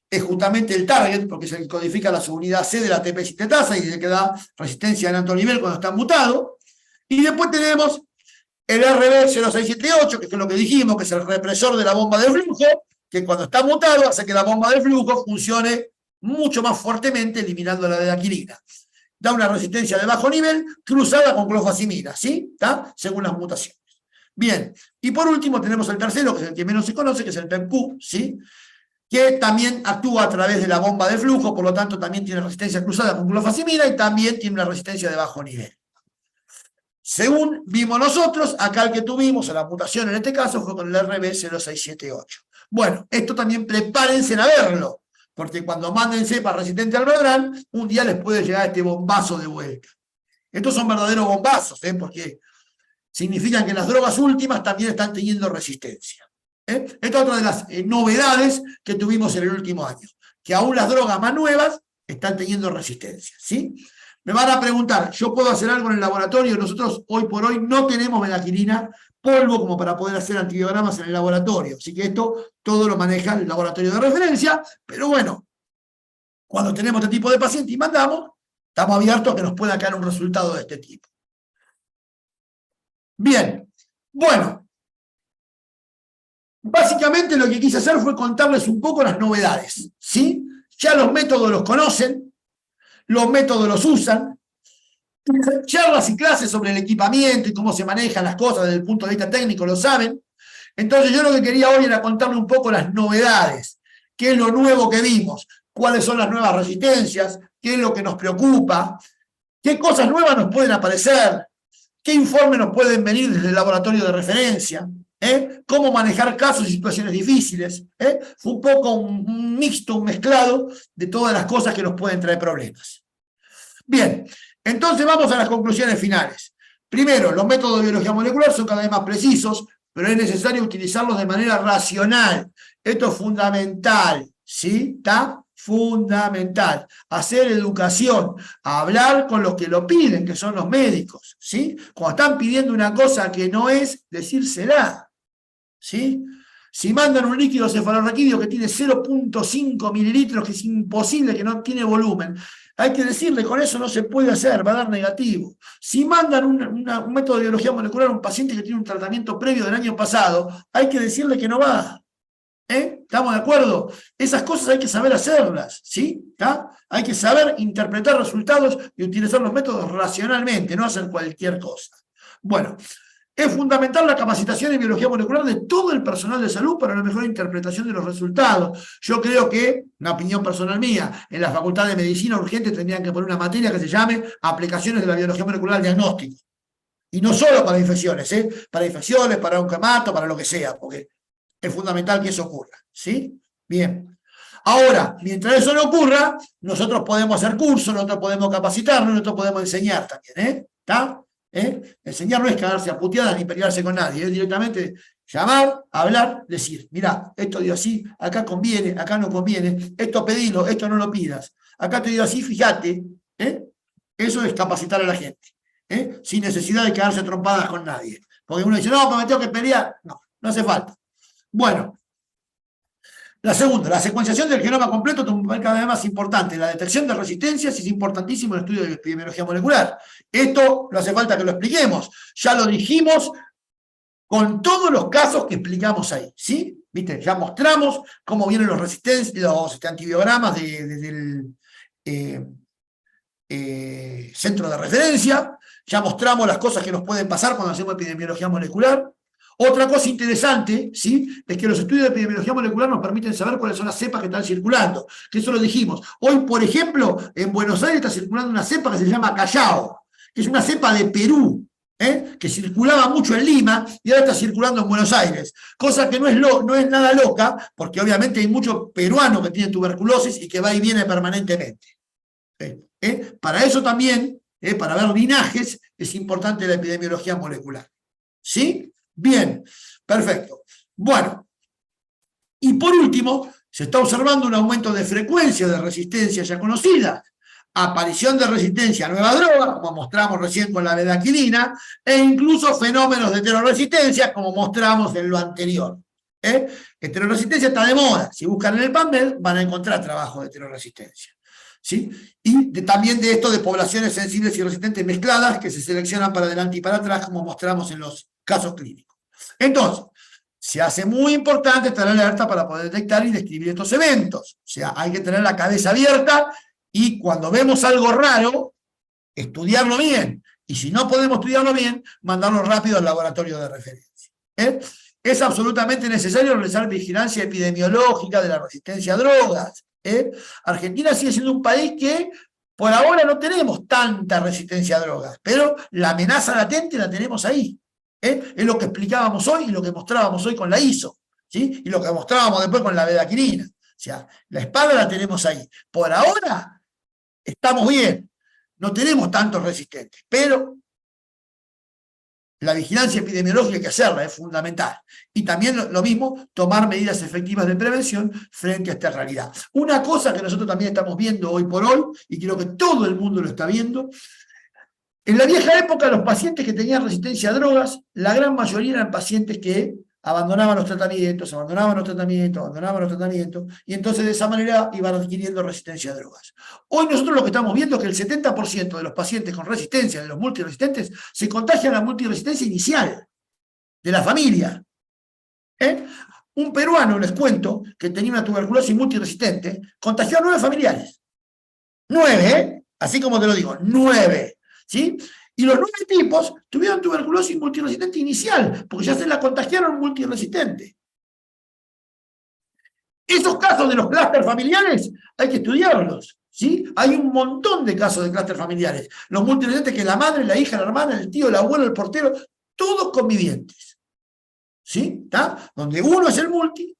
[SPEAKER 1] es justamente el target, porque es el que codifica la subunidad C de la ATP sintetasa y es el que da resistencia en alto nivel cuando está mutado. Y después tenemos el RB0678, que es lo que dijimos, que es el represor de la bomba de flujo, que cuando está mutado hace que la bomba de flujo funcione mucho más fuertemente, eliminando la bedaquilina. Da una resistencia de bajo nivel cruzada con clofazimina, ¿sí? ¿Está? Según las mutaciones. Bien, y por último tenemos el tercero, que es el que menos se conoce, que es el PEMQ, ¿sí? Que también actúa a través de la bomba de flujo, por lo tanto también tiene resistencia cruzada con clofazimina y también tiene una resistencia de bajo nivel. Según vimos nosotros, acá el que tuvimos, la mutación en este caso, fue con el RB0678. Bueno, esto también prepárense a verlo, porque cuando manden cepa resistente al Malbrán, un día les puede llegar este bombazo de vuelta. Estos son verdaderos bombazos, porque significan que las drogas últimas también están teniendo resistencia. Esta es otra de las novedades que tuvimos en el último año, que aún las drogas más nuevas están teniendo resistencia, ¿sí? Me van a preguntar, ¿yo puedo hacer algo en el laboratorio? Nosotros hoy por hoy no tenemos bedaquilina polvo como para poder hacer antibiogramas en el laboratorio, así que esto todo lo maneja el laboratorio de referencia, pero bueno, cuando tenemos este tipo de paciente y mandamos, estamos abiertos a que nos pueda caer un resultado de este tipo. Bien, bueno, básicamente lo que quise hacer fue contarles un poco las novedades, ¿sí? Ya los métodos los conocen, los métodos los usan, charlas y clases sobre el equipamiento y cómo se manejan las cosas desde el punto de vista técnico lo saben. Entonces yo lo que quería hoy era contarles un poco las novedades, qué es lo nuevo que vimos, cuáles son las nuevas resistencias, qué es lo que nos preocupa, qué cosas nuevas nos pueden aparecer, qué informes nos pueden venir desde el laboratorio de referencia, cómo manejar casos y situaciones difíciles. Fue un poco un mixto, un mezclado de todas las cosas que nos pueden traer problemas. Bien, entonces vamos a las conclusiones finales. Primero, los métodos de biología molecular son cada vez más precisos, pero es necesario utilizarlos de manera racional. Esto es fundamental, ¿sí? ¿Está? Fundamental. Hacer educación, hablar con los que lo piden, que son los médicos, ¿sí? Cuando están pidiendo una cosa que no es, decírsela, ¿sí? Si mandan un líquido cefalorraquídeo que tiene 0,5 mililitros, que es imposible, que no tiene volumen, hay que decirle, con eso no se puede hacer, va a dar negativo. Si mandan un método de biología molecular a un paciente que tiene un tratamiento previo del año pasado, hay que decirle que no va. ¿Estamos de acuerdo? Esas cosas hay que saber hacerlas, ¿sí? ¿Está? Hay que saber interpretar resultados y utilizar los métodos racionalmente, no hacer cualquier cosa. Bueno, es fundamental la capacitación en biología molecular de todo el personal de salud para una mejor interpretación de los resultados. Yo creo que, una opinión personal mía, en la Facultad de Medicina urgente tendrían que poner una materia que se llame Aplicaciones de la biología molecular al diagnóstico. Y no solo para infecciones, para infecciones, para un quemato, para lo que sea, porque es fundamental que eso ocurra, ¿sí? Bien. Ahora, mientras eso no ocurra, nosotros podemos hacer cursos, nosotros podemos capacitarnos, nosotros podemos enseñar también, ¿está? Enseñar no es cagarse a puteadas ni pelearse con nadie, es directamente llamar, hablar, decir, mirá, esto dio así, acá conviene, acá no conviene, esto pedilo, esto no lo pidas, acá te dio así, fíjate, eso es capacitar a la gente, sin necesidad de quedarse trompadas con nadie, porque uno dice, no, pero me tengo que pelear, no, no hace falta. Bueno, la segunda, la secuenciación del genoma completo es un papel cada vez más importante. La detección de resistencias es importantísimo en el estudio de epidemiología molecular. Esto no hace falta que lo expliquemos. Ya lo dijimos con todos los casos que explicamos ahí, ¿sí? ¿Viste? Ya mostramos cómo vienen los antibiogramas del centro de referencia. Ya mostramos las cosas que nos pueden pasar cuando hacemos epidemiología molecular. Otra cosa interesante, ¿sí?, es que los estudios de epidemiología molecular nos permiten saber cuáles son las cepas que están circulando, que eso lo dijimos. Hoy, por ejemplo, en Buenos Aires está circulando una cepa que se llama Callao, que es una cepa de Perú, que circulaba mucho en Lima y ahora está circulando en Buenos Aires, cosa que no es nada loca, porque obviamente hay muchos peruanos que tienen tuberculosis y que va y viene permanentemente. Para eso también, para ver linajes, es importante la epidemiología molecular. ¿Sí? Bien, perfecto. Bueno, y por último, se está observando un aumento de frecuencia de resistencia ya conocida, aparición de resistencia a nuevas drogas, como mostramos recién con la bedaquilina, e incluso fenómenos de heteroresistencia, como mostramos en lo anterior. Heteroresistencia está de moda. Si buscan en el PubMed, van a encontrar trabajo de heteroresistencia. ¿Sí? Y también de esto de poblaciones sensibles y resistentes mezcladas que se seleccionan para adelante y para atrás, como mostramos en los casos clínicos. Entonces, se hace muy importante estar alerta para poder detectar y describir estos eventos. O sea, hay que tener la cabeza abierta y cuando vemos algo raro, estudiarlo bien. Y si no podemos estudiarlo bien, mandarlo rápido al laboratorio de referencia. Es absolutamente necesario realizar vigilancia epidemiológica de la resistencia a drogas. Argentina sigue siendo un país que por ahora no tenemos tanta resistencia a drogas, pero la amenaza latente la tenemos ahí. Es lo que explicábamos hoy y lo que mostrábamos hoy con la ISO, ¿sí? Y lo que mostrábamos después con la bedaquilina. O sea, la espada la tenemos ahí. Por ahora estamos bien, no tenemos tantos resistentes, pero La vigilancia epidemiológica hay que hacerla, es fundamental. Y también lo mismo, tomar medidas efectivas de prevención frente a esta realidad. Una cosa que nosotros también estamos viendo hoy por hoy, y creo que todo el mundo lo está viendo, en la vieja época los pacientes que tenían resistencia a drogas, la gran mayoría eran pacientes que abandonaban los tratamientos, y entonces de esa manera iban adquiriendo resistencia a drogas. Hoy nosotros lo que estamos viendo es que el 70% de los pacientes con resistencia, de los multiresistentes, se contagian la multiresistencia inicial, de la familia. Un peruano, les cuento, que tenía una tuberculosis multiresistente, contagió a 9 familiares. 9, así como te lo digo, 9. ¿Sí? Y los 9 tipos tuvieron tuberculosis multiresistente inicial, porque ya se la contagiaron multiresistente. Esos casos de los clústeres familiares hay que estudiarlos. ¿Sí? Hay un montón de casos de clústeres familiares. Los multiresistentes que la madre, la hija, la hermana, el tío, el abuelo, el portero, todos convivientes. ¿Sí? ¿Está? Donde uno es el multi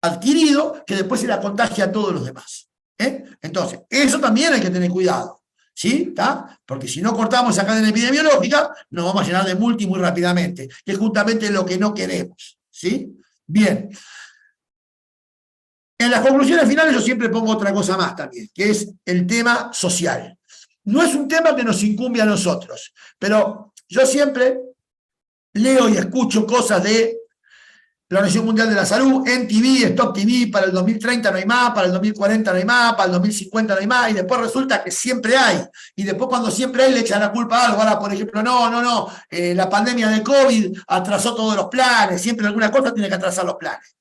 [SPEAKER 1] adquirido que después se la contagia a todos los demás. Entonces, eso también hay que tener cuidado. ¿Sí? ¿Está? Porque si no cortamos esa cadena epidemiológica, nos vamos a llenar de multi muy rápidamente, que es justamente lo que no queremos. ¿Sí? Bien. En las conclusiones finales yo siempre pongo otra cosa más también, que es el tema social. No es un tema que nos incumbe a nosotros, pero yo siempre leo y escucho cosas de la Organización Mundial de la Salud, NTV, Stop TV, para el 2030 no hay más, para el 2040 no hay más, para el 2050 no hay más, y después resulta que siempre hay. Y después cuando siempre hay le echan la culpa a algo. Ahora, por ejemplo, la pandemia de COVID atrasó todos los planes, siempre alguna cosa tiene que atrasar los planes.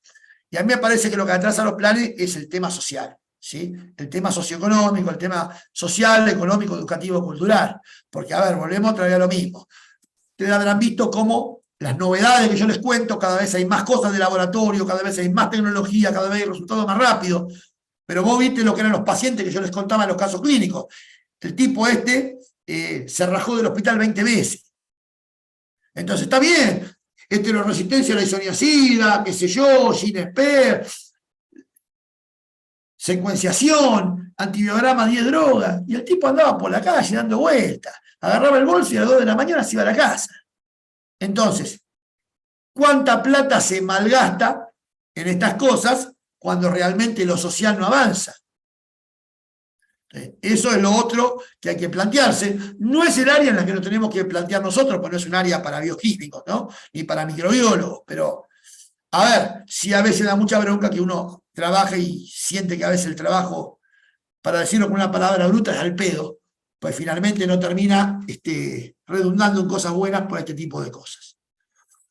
[SPEAKER 1] Y a mí me parece que lo que atrasa los planes es el tema social, ¿sí? El tema socioeconómico, el tema social, económico, educativo, cultural. Porque, a ver, volvemos otra vez a lo mismo. Ustedes habrán visto cómo las novedades que yo les cuento, cada vez hay más cosas de laboratorio, cada vez hay más tecnología, cada vez hay resultados más rápidos. Pero vos viste lo que eran los pacientes que yo les contaba en los casos clínicos. El tipo se rajó del hospital 20 veces. Entonces, está bien, heteroresistencia a la isoniazida, qué sé yo, Ginesper, secuenciación, antibiograma 10 drogas, y el tipo andaba por la calle dando vueltas, agarraba el bolso y a las 2 de la mañana se iba a la casa. Entonces, ¿cuánta plata se malgasta en estas cosas cuando realmente lo social no avanza? Eso es lo otro que hay que plantearse. No es el área en la que nos tenemos que plantear nosotros, porque no es un área para bioquímicos, ¿no? Ni para microbiólogos, pero a ver, sí a veces da mucha bronca que uno trabaje y siente que a veces el trabajo, para decirlo con una palabra bruta, es al pedo, pues finalmente no termina redundando en cosas buenas por este tipo de cosas.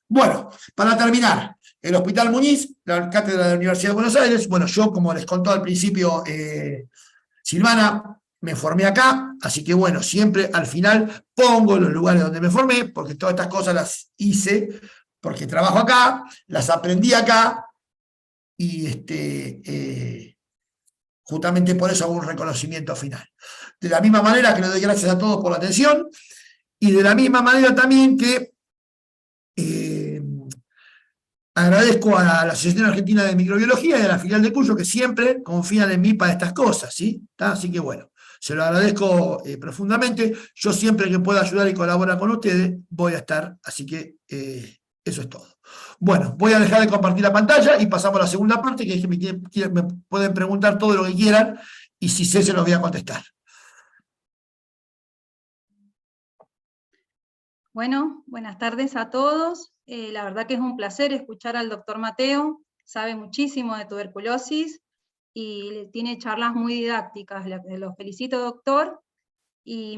[SPEAKER 1] Bueno, para terminar, el Hospital Muñiz, la cátedra de la Universidad de Buenos Aires, bueno, yo como les contó al principio Silvana, me formé acá, así que bueno, siempre al final pongo los lugares donde me formé, porque todas estas cosas las hice porque trabajo acá, las aprendí acá, y justamente por eso hago un reconocimiento final. De la misma manera que le doy gracias a todos por la atención, y de la misma manera también que agradezco a la Asociación Argentina de Microbiología y a la filial de Cuyo que siempre confían en mí para estas cosas, ¿sí? Así que bueno, se lo agradezco profundamente. Yo siempre que pueda ayudar y colaborar con ustedes, voy a estar, así que eso es todo. Bueno, voy a dejar de compartir la pantalla y pasamos a la segunda parte, que me pueden preguntar todo lo que quieran, y si sé, se los voy a contestar.
[SPEAKER 3] Bueno, buenas tardes a todos. La verdad que es un placer escuchar al doctor Mateo, sabe muchísimo de tuberculosis y tiene charlas muy didácticas. Lo felicito, doctor. Y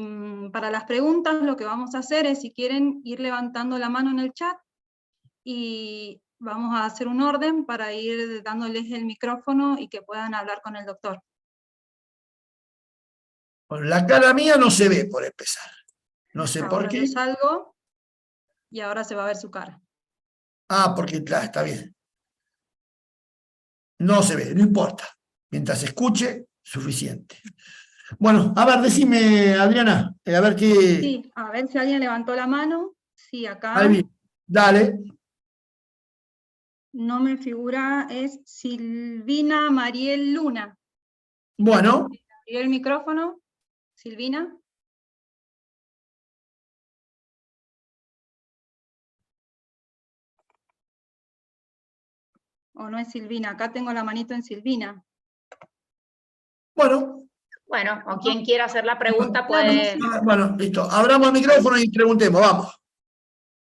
[SPEAKER 3] para las preguntas lo que vamos a hacer es, si quieren, ir levantando la mano en el chat y vamos a hacer un orden para ir dándoles el micrófono y que puedan hablar con el doctor.
[SPEAKER 1] Bueno, la cara mía no se ve, por empezar. No sé
[SPEAKER 3] Ahora
[SPEAKER 1] por qué.
[SPEAKER 3] yo salgo y ahora se va a ver su cara.
[SPEAKER 1] Ah, porque claro, está bien. No se ve, no importa. Mientras escuche, suficiente. Bueno, a ver, decime, Adriana, a ver qué...
[SPEAKER 3] Sí, a ver si alguien levantó la mano. Sí, acá.
[SPEAKER 1] Ahí, dale.
[SPEAKER 3] No me figura, es Silvina Mariel Luna.
[SPEAKER 1] Bueno.
[SPEAKER 3] ¿Abrió el micrófono? Silvina. ¿O no es Silvina? Acá tengo la manito en Silvina.
[SPEAKER 1] Bueno,
[SPEAKER 2] Bueno, o quien quiera hacer la pregunta puede...
[SPEAKER 1] bueno, listo. Abramos el micrófono y preguntemos, vamos.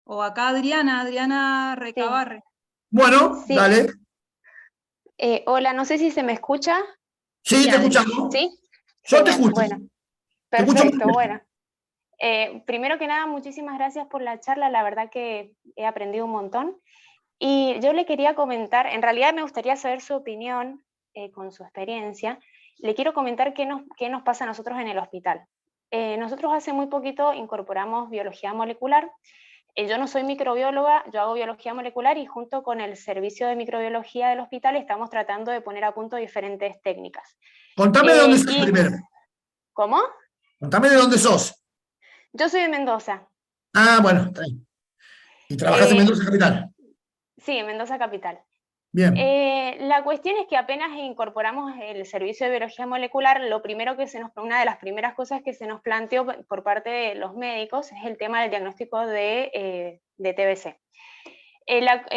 [SPEAKER 3] O acá Adriana Recabarre.
[SPEAKER 1] Bueno,
[SPEAKER 4] Sí.
[SPEAKER 1] dale.
[SPEAKER 4] Hola, no sé si se me escucha.
[SPEAKER 1] Sí,
[SPEAKER 2] Sí,
[SPEAKER 1] te
[SPEAKER 2] Adri.
[SPEAKER 1] escuchamos.
[SPEAKER 4] ¿Sí?
[SPEAKER 1] Yo te
[SPEAKER 4] Genial,
[SPEAKER 1] escucho.
[SPEAKER 4] bueno,
[SPEAKER 1] Te escucho muy
[SPEAKER 4] perfecto,
[SPEAKER 1] bien.
[SPEAKER 4] bueno. Primero que nada, muchísimas gracias por la charla, la verdad que he aprendido un montón. Y yo le quería comentar, en realidad me gustaría saber su opinión con su experiencia. Le quiero comentar qué nos pasa a nosotros en el hospital. Nosotros hace muy poquito incorporamos biología molecular. Yo no soy microbióloga, yo hago biología molecular y junto con el servicio de microbiología del hospital estamos tratando de poner a punto diferentes técnicas.
[SPEAKER 1] Contame de dónde sos primero.
[SPEAKER 4] ¿Cómo?
[SPEAKER 1] Contame de dónde sos.
[SPEAKER 4] Yo soy de Mendoza.
[SPEAKER 1] Ah, bueno, está bien. ¿Y trabajás en Mendoza Capital?
[SPEAKER 4] Sí, en Mendoza Capital.
[SPEAKER 1] Bien.
[SPEAKER 4] La cuestión es que apenas incorporamos el servicio de biología molecular, una de las primeras cosas que se nos planteó por parte de los médicos es el tema del diagnóstico de TBC.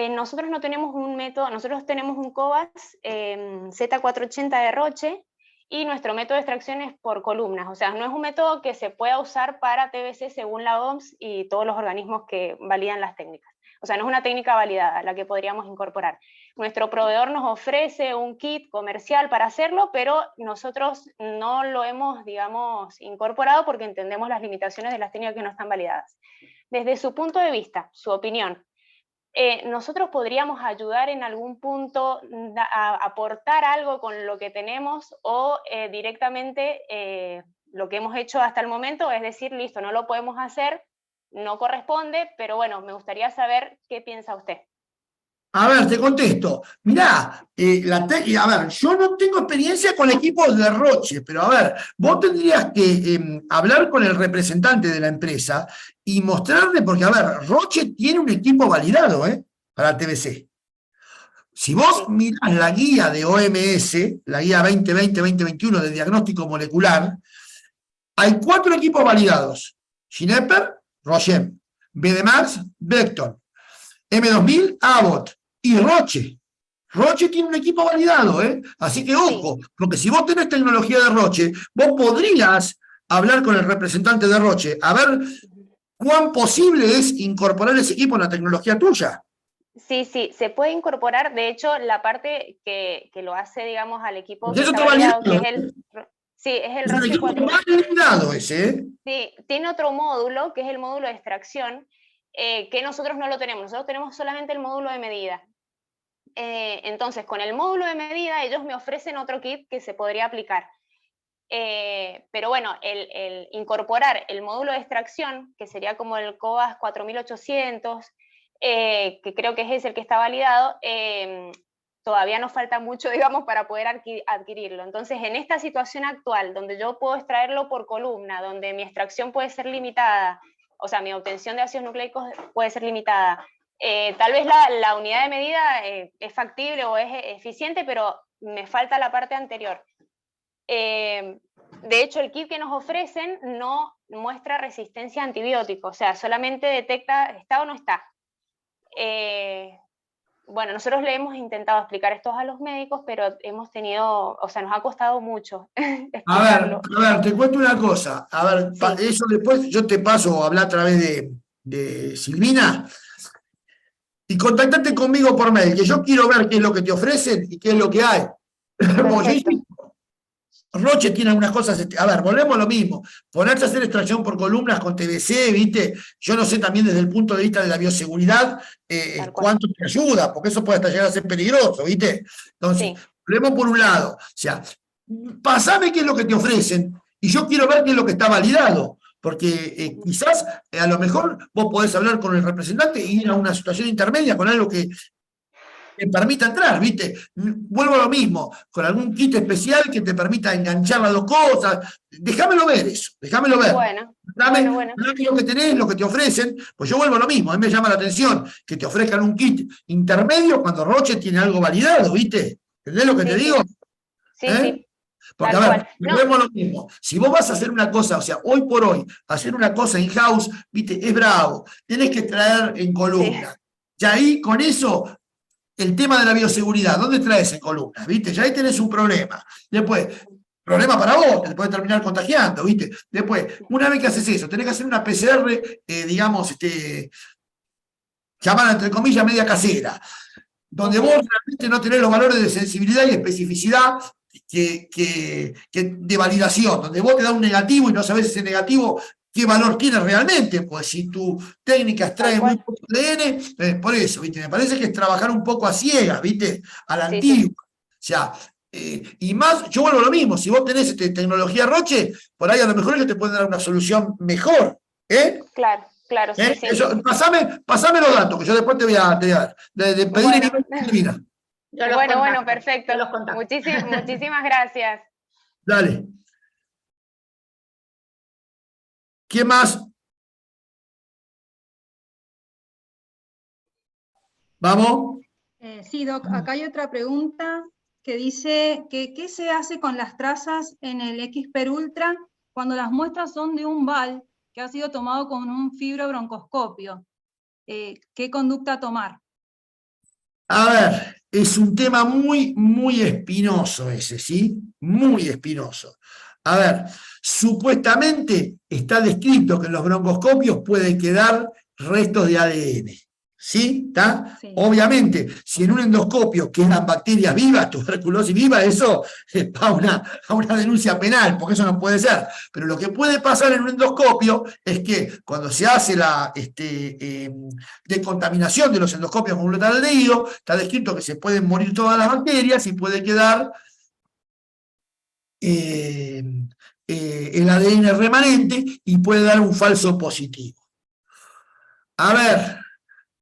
[SPEAKER 4] Nosotros no tenemos un método, nosotros tenemos un COVAX Z480 de Roche y nuestro método de extracción es por columnas, o sea, no es un método que se pueda usar para TBC según la OMS y todos los organismos que validan las técnicas. O sea, no es una técnica validada la que podríamos incorporar. Nuestro proveedor nos ofrece un kit comercial para hacerlo, pero nosotros no lo hemos, digamos, incorporado porque entendemos las limitaciones de las técnicas que no están validadas. Desde su punto de vista, su opinión, nosotros podríamos ayudar en algún punto a aportar algo con lo que tenemos o directamente lo que hemos hecho hasta el momento, es decir, listo, no lo podemos hacer, no corresponde, pero bueno, me gustaría saber qué piensa usted.
[SPEAKER 1] A ver, te contesto. Mirá, a ver, yo no tengo experiencia con equipos de Roche, pero a ver, vos tendrías que hablar con el representante de la empresa y mostrarle, porque a ver, Roche tiene un equipo validado, para TBC. Si vos mirás la guía de OMS, la guía 2020-2021 de diagnóstico molecular, hay 4 equipos validados. Ginepper, Roche, BDMAX, Vector, M2000, Abbott y Roche. Roche tiene un equipo validado, así que ojo, porque si vos tenés tecnología de Roche, vos podrías hablar con el representante de Roche, a ver cuán posible es incorporar ese equipo en la tecnología tuya.
[SPEAKER 4] Sí, se puede incorporar, de hecho, la parte que lo hace, digamos, al equipo
[SPEAKER 1] Porque
[SPEAKER 4] que
[SPEAKER 1] eso
[SPEAKER 4] está
[SPEAKER 1] está
[SPEAKER 4] validado,
[SPEAKER 1] validado.
[SPEAKER 4] que es el... Sí, es el
[SPEAKER 1] Es un
[SPEAKER 4] Roche
[SPEAKER 1] equipo
[SPEAKER 4] 4.
[SPEAKER 1] validado ese,
[SPEAKER 4] Sí, tiene otro módulo, que es el módulo de extracción, que nosotros no lo tenemos, nosotros tenemos solamente el módulo de medida. Entonces, con el módulo de medida, ellos me ofrecen otro kit que se podría aplicar. Pero bueno, el incorporar el módulo de extracción, que sería como el COVAX 4800, que creo que es ese el que está validado, todavía nos falta mucho, digamos, para poder adquirirlo. Entonces, en esta situación actual, donde yo puedo extraerlo por columna, donde mi extracción puede ser limitada, o sea, mi obtención de ácidos nucleicos puede ser limitada, tal vez la unidad de medida es factible o es eficiente, pero me falta la parte anterior. De hecho, el kit que nos ofrecen no muestra resistencia a antibióticos, o sea, solamente detecta está o no está. Bueno, nosotros le hemos intentado explicar esto a los médicos, pero hemos tenido, o sea, nos ha costado mucho explicarlo.
[SPEAKER 1] A ver, te cuento una cosa. A ver,
[SPEAKER 4] Sí.
[SPEAKER 1] eso después yo te paso a hablar a través de Silvina y contactate conmigo por mail, que yo quiero ver qué es lo que te ofrecen y qué es lo que hay.
[SPEAKER 4] Perfecto.
[SPEAKER 1] Roche tiene algunas cosas, a ver, volvemos a lo mismo, ponerse a hacer extracción por columnas con TBC, ¿viste? Yo no sé también desde el punto de vista de la bioseguridad cuánto te ayuda, porque eso puede hasta llegar a ser peligroso, ¿viste? Entonces, volvemos por un lado, o sea, pasame qué es lo que te ofrecen y yo quiero ver qué es lo que está validado, porque quizás a lo mejor vos podés hablar con el representante y ir a una situación intermedia con algo que te permita entrar, ¿viste? Vuelvo a lo mismo, con algún kit especial que te permita enganchar las dos cosas. Déjamelo ver eso, déjamelo ver.
[SPEAKER 4] Bueno,
[SPEAKER 1] Dame
[SPEAKER 4] bueno.
[SPEAKER 1] lo que tenés, lo que te ofrecen, pues yo vuelvo a lo mismo, a mí me llama la atención que te ofrezcan un kit intermedio cuando Roche tiene algo validado, ¿viste? ¿Entendés lo que te digo?
[SPEAKER 4] Sí.
[SPEAKER 1] Porque, a ver, volvemos a lo mismo. Si vos vas a hacer una cosa, o sea, hoy por hoy, hacer una cosa in-house, ¿viste? Es bravo. Tenés que traer en columna. Y ahí, con eso, el tema de la bioseguridad, ¿dónde traes en columnas? ¿Viste? Ya ahí tenés un problema. Después, problema para vos, te puede terminar contagiando, ¿viste? Después, una vez que haces eso, tenés que hacer una PCR, digamos, llamada entre comillas media casera, donde vos realmente no tenés los valores de sensibilidad y especificidad de validación, donde vos te da un negativo y no sabés ese negativo qué valor tiene realmente, pues si tu técnica extrae muy poco ADN, por eso, ¿viste? Me parece que es trabajar un poco a ciegas, ¿viste? A la antigua. O sea, y más, yo vuelvo a lo mismo, si vos tenés tecnología Roche, por ahí a lo mejor es que te pueden dar una solución mejor, ¿eh?
[SPEAKER 4] Claro, claro, sí, sí.
[SPEAKER 1] Eso, pasame los datos, que yo después te voy a dar. De pedir
[SPEAKER 4] Bueno, perfecto. Muchísimas gracias.
[SPEAKER 1] Dale. ¿Quién más? ¿Vamos?
[SPEAKER 3] Sí, Doc, acá hay otra pregunta que dice que ¿qué se hace con las trazas en el XPER Ultra cuando las muestras son de un VAL que ha sido tomado con un fibrobroncoscopio? ¿Qué conducta tomar?
[SPEAKER 1] A ver, es un tema muy espinoso ese, ¿sí? Muy espinoso. A ver, supuestamente está descrito que en los broncoscopios pueden quedar restos de ADN. ¿Sí? ¿Está? Sí. Obviamente, si en un endoscopio quedan bacterias vivas, tuberculosis viva, eso va a una denuncia penal, porque eso no puede ser. Pero lo que puede pasar en un endoscopio es que cuando se hace la decontaminación de los endoscopios con glutaraldehído, está descrito que se pueden morir todas las bacterias y puede quedar el ADN remanente y puede dar un falso positivo. A ver,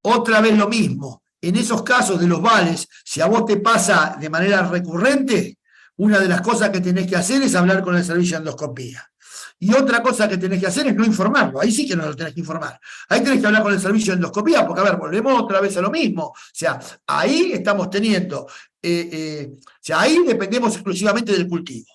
[SPEAKER 1] otra vez lo mismo. En esos casos de los vales, si a vos te pasa de manera recurrente, una de las cosas que tenés que hacer es hablar con el servicio de endoscopía. Y otra cosa que tenés que hacer es no informarlo. Ahí sí que no lo tenés que informar. Ahí tenés que hablar con el servicio de endoscopía, porque, a ver, volvemos otra vez a lo mismo. O sea, ahí estamos teniendo... o sea, ahí dependemos exclusivamente del cultivo.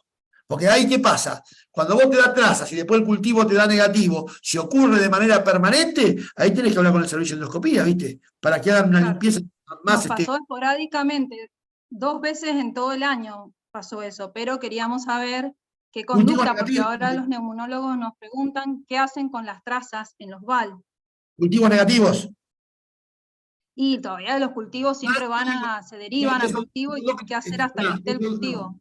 [SPEAKER 1] Porque ahí, ¿qué pasa? Cuando vos te das trazas y después el cultivo te da negativo, si ocurre de manera permanente, ahí tenés que hablar con el servicio de endoscopía, ¿viste? Para que hagan una limpieza más...
[SPEAKER 3] Nos pasó esporádicamente, 2 veces en todo el año pasó eso, pero queríamos saber qué conducta, porque ahora los neumonólogos nos preguntan qué hacen con las trazas en los VAL.
[SPEAKER 1] ¿Cultivos negativos?
[SPEAKER 3] Y todavía los cultivos siempre se derivan a cultivo y hay que hacer hasta que esté el cultivo.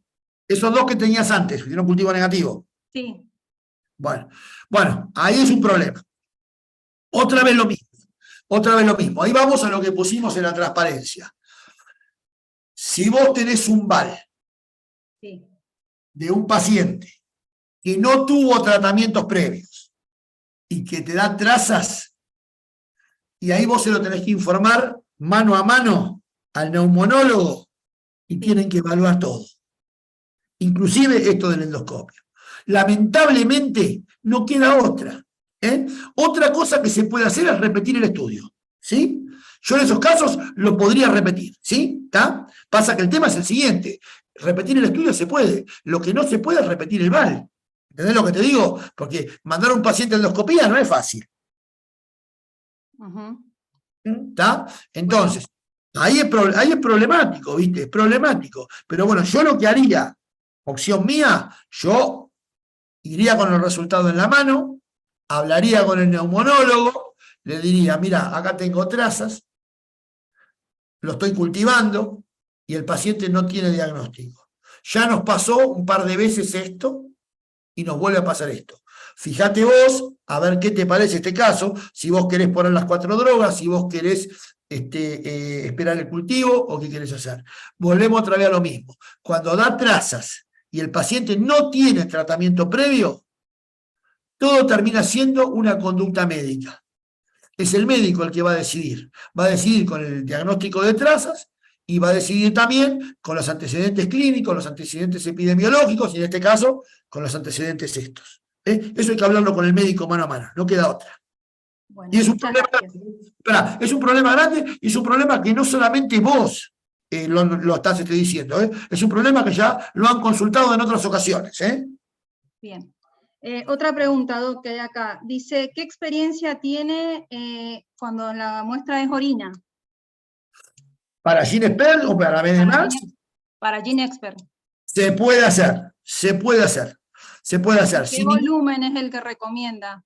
[SPEAKER 1] Esos dos que tenías antes, que tienen un cultivo negativo.
[SPEAKER 3] Sí.
[SPEAKER 1] Bueno, ahí es un problema. Otra vez lo mismo. Ahí vamos a lo que pusimos en la transparencia. Si vos tenés un VAL de un paciente que no tuvo tratamientos previos y que te da trazas, y ahí vos se lo tenés que informar mano a mano al neumonólogo y tienen que evaluar todo. Inclusive esto del endoscopio. Lamentablemente no queda otra. Otra cosa que se puede hacer es repetir el estudio, ¿sí? Yo en esos casos lo podría repetir, ¿sí? ¿Está? Pasa que el tema es el siguiente, repetir el estudio se puede, lo que no se puede es repetir el VAL. ¿Entendés lo que te digo? Porque mandar a un paciente a endoscopía no es fácil. ¿Está? Entonces, ahí es problemático, ¿viste? Es problemático. Pero bueno, yo lo que haría, opción mía, yo iría con el resultado en la mano, hablaría con el neumonólogo, le diría, mira, acá tengo trazas, lo estoy cultivando y el paciente no tiene diagnóstico. Ya nos pasó un par de veces esto y nos vuelve a pasar esto. Fíjate vos, a ver qué te parece este caso, si vos querés poner las 4 drogas, si vos querés esperar el cultivo o qué querés hacer. Volvemos otra vez a lo mismo. Cuando da trazas y el paciente no tiene tratamiento previo, todo termina siendo una conducta médica. Es el médico el que va a decidir. Va a decidir con el diagnóstico de trazas y va a decidir también con los antecedentes clínicos, los antecedentes epidemiológicos y en este caso con los antecedentes estos. Eso hay que hablarlo con el médico mano a mano, no queda otra. Bueno, y es un problema grande y es un problema que no solamente vos lo estás diciendo, es un problema que ya lo han consultado en otras ocasiones.
[SPEAKER 3] Bien. Otra pregunta, Doc, que hay acá. Dice, ¿qué experiencia tiene cuando la muestra es orina?
[SPEAKER 1] para Ginexpert o para BDMAX,
[SPEAKER 3] Para GeneXpert.
[SPEAKER 1] se puede hacer, se puede hacer, se puede hacer.
[SPEAKER 3] ¿Qué
[SPEAKER 1] Sin
[SPEAKER 3] volumen es el que recomienda?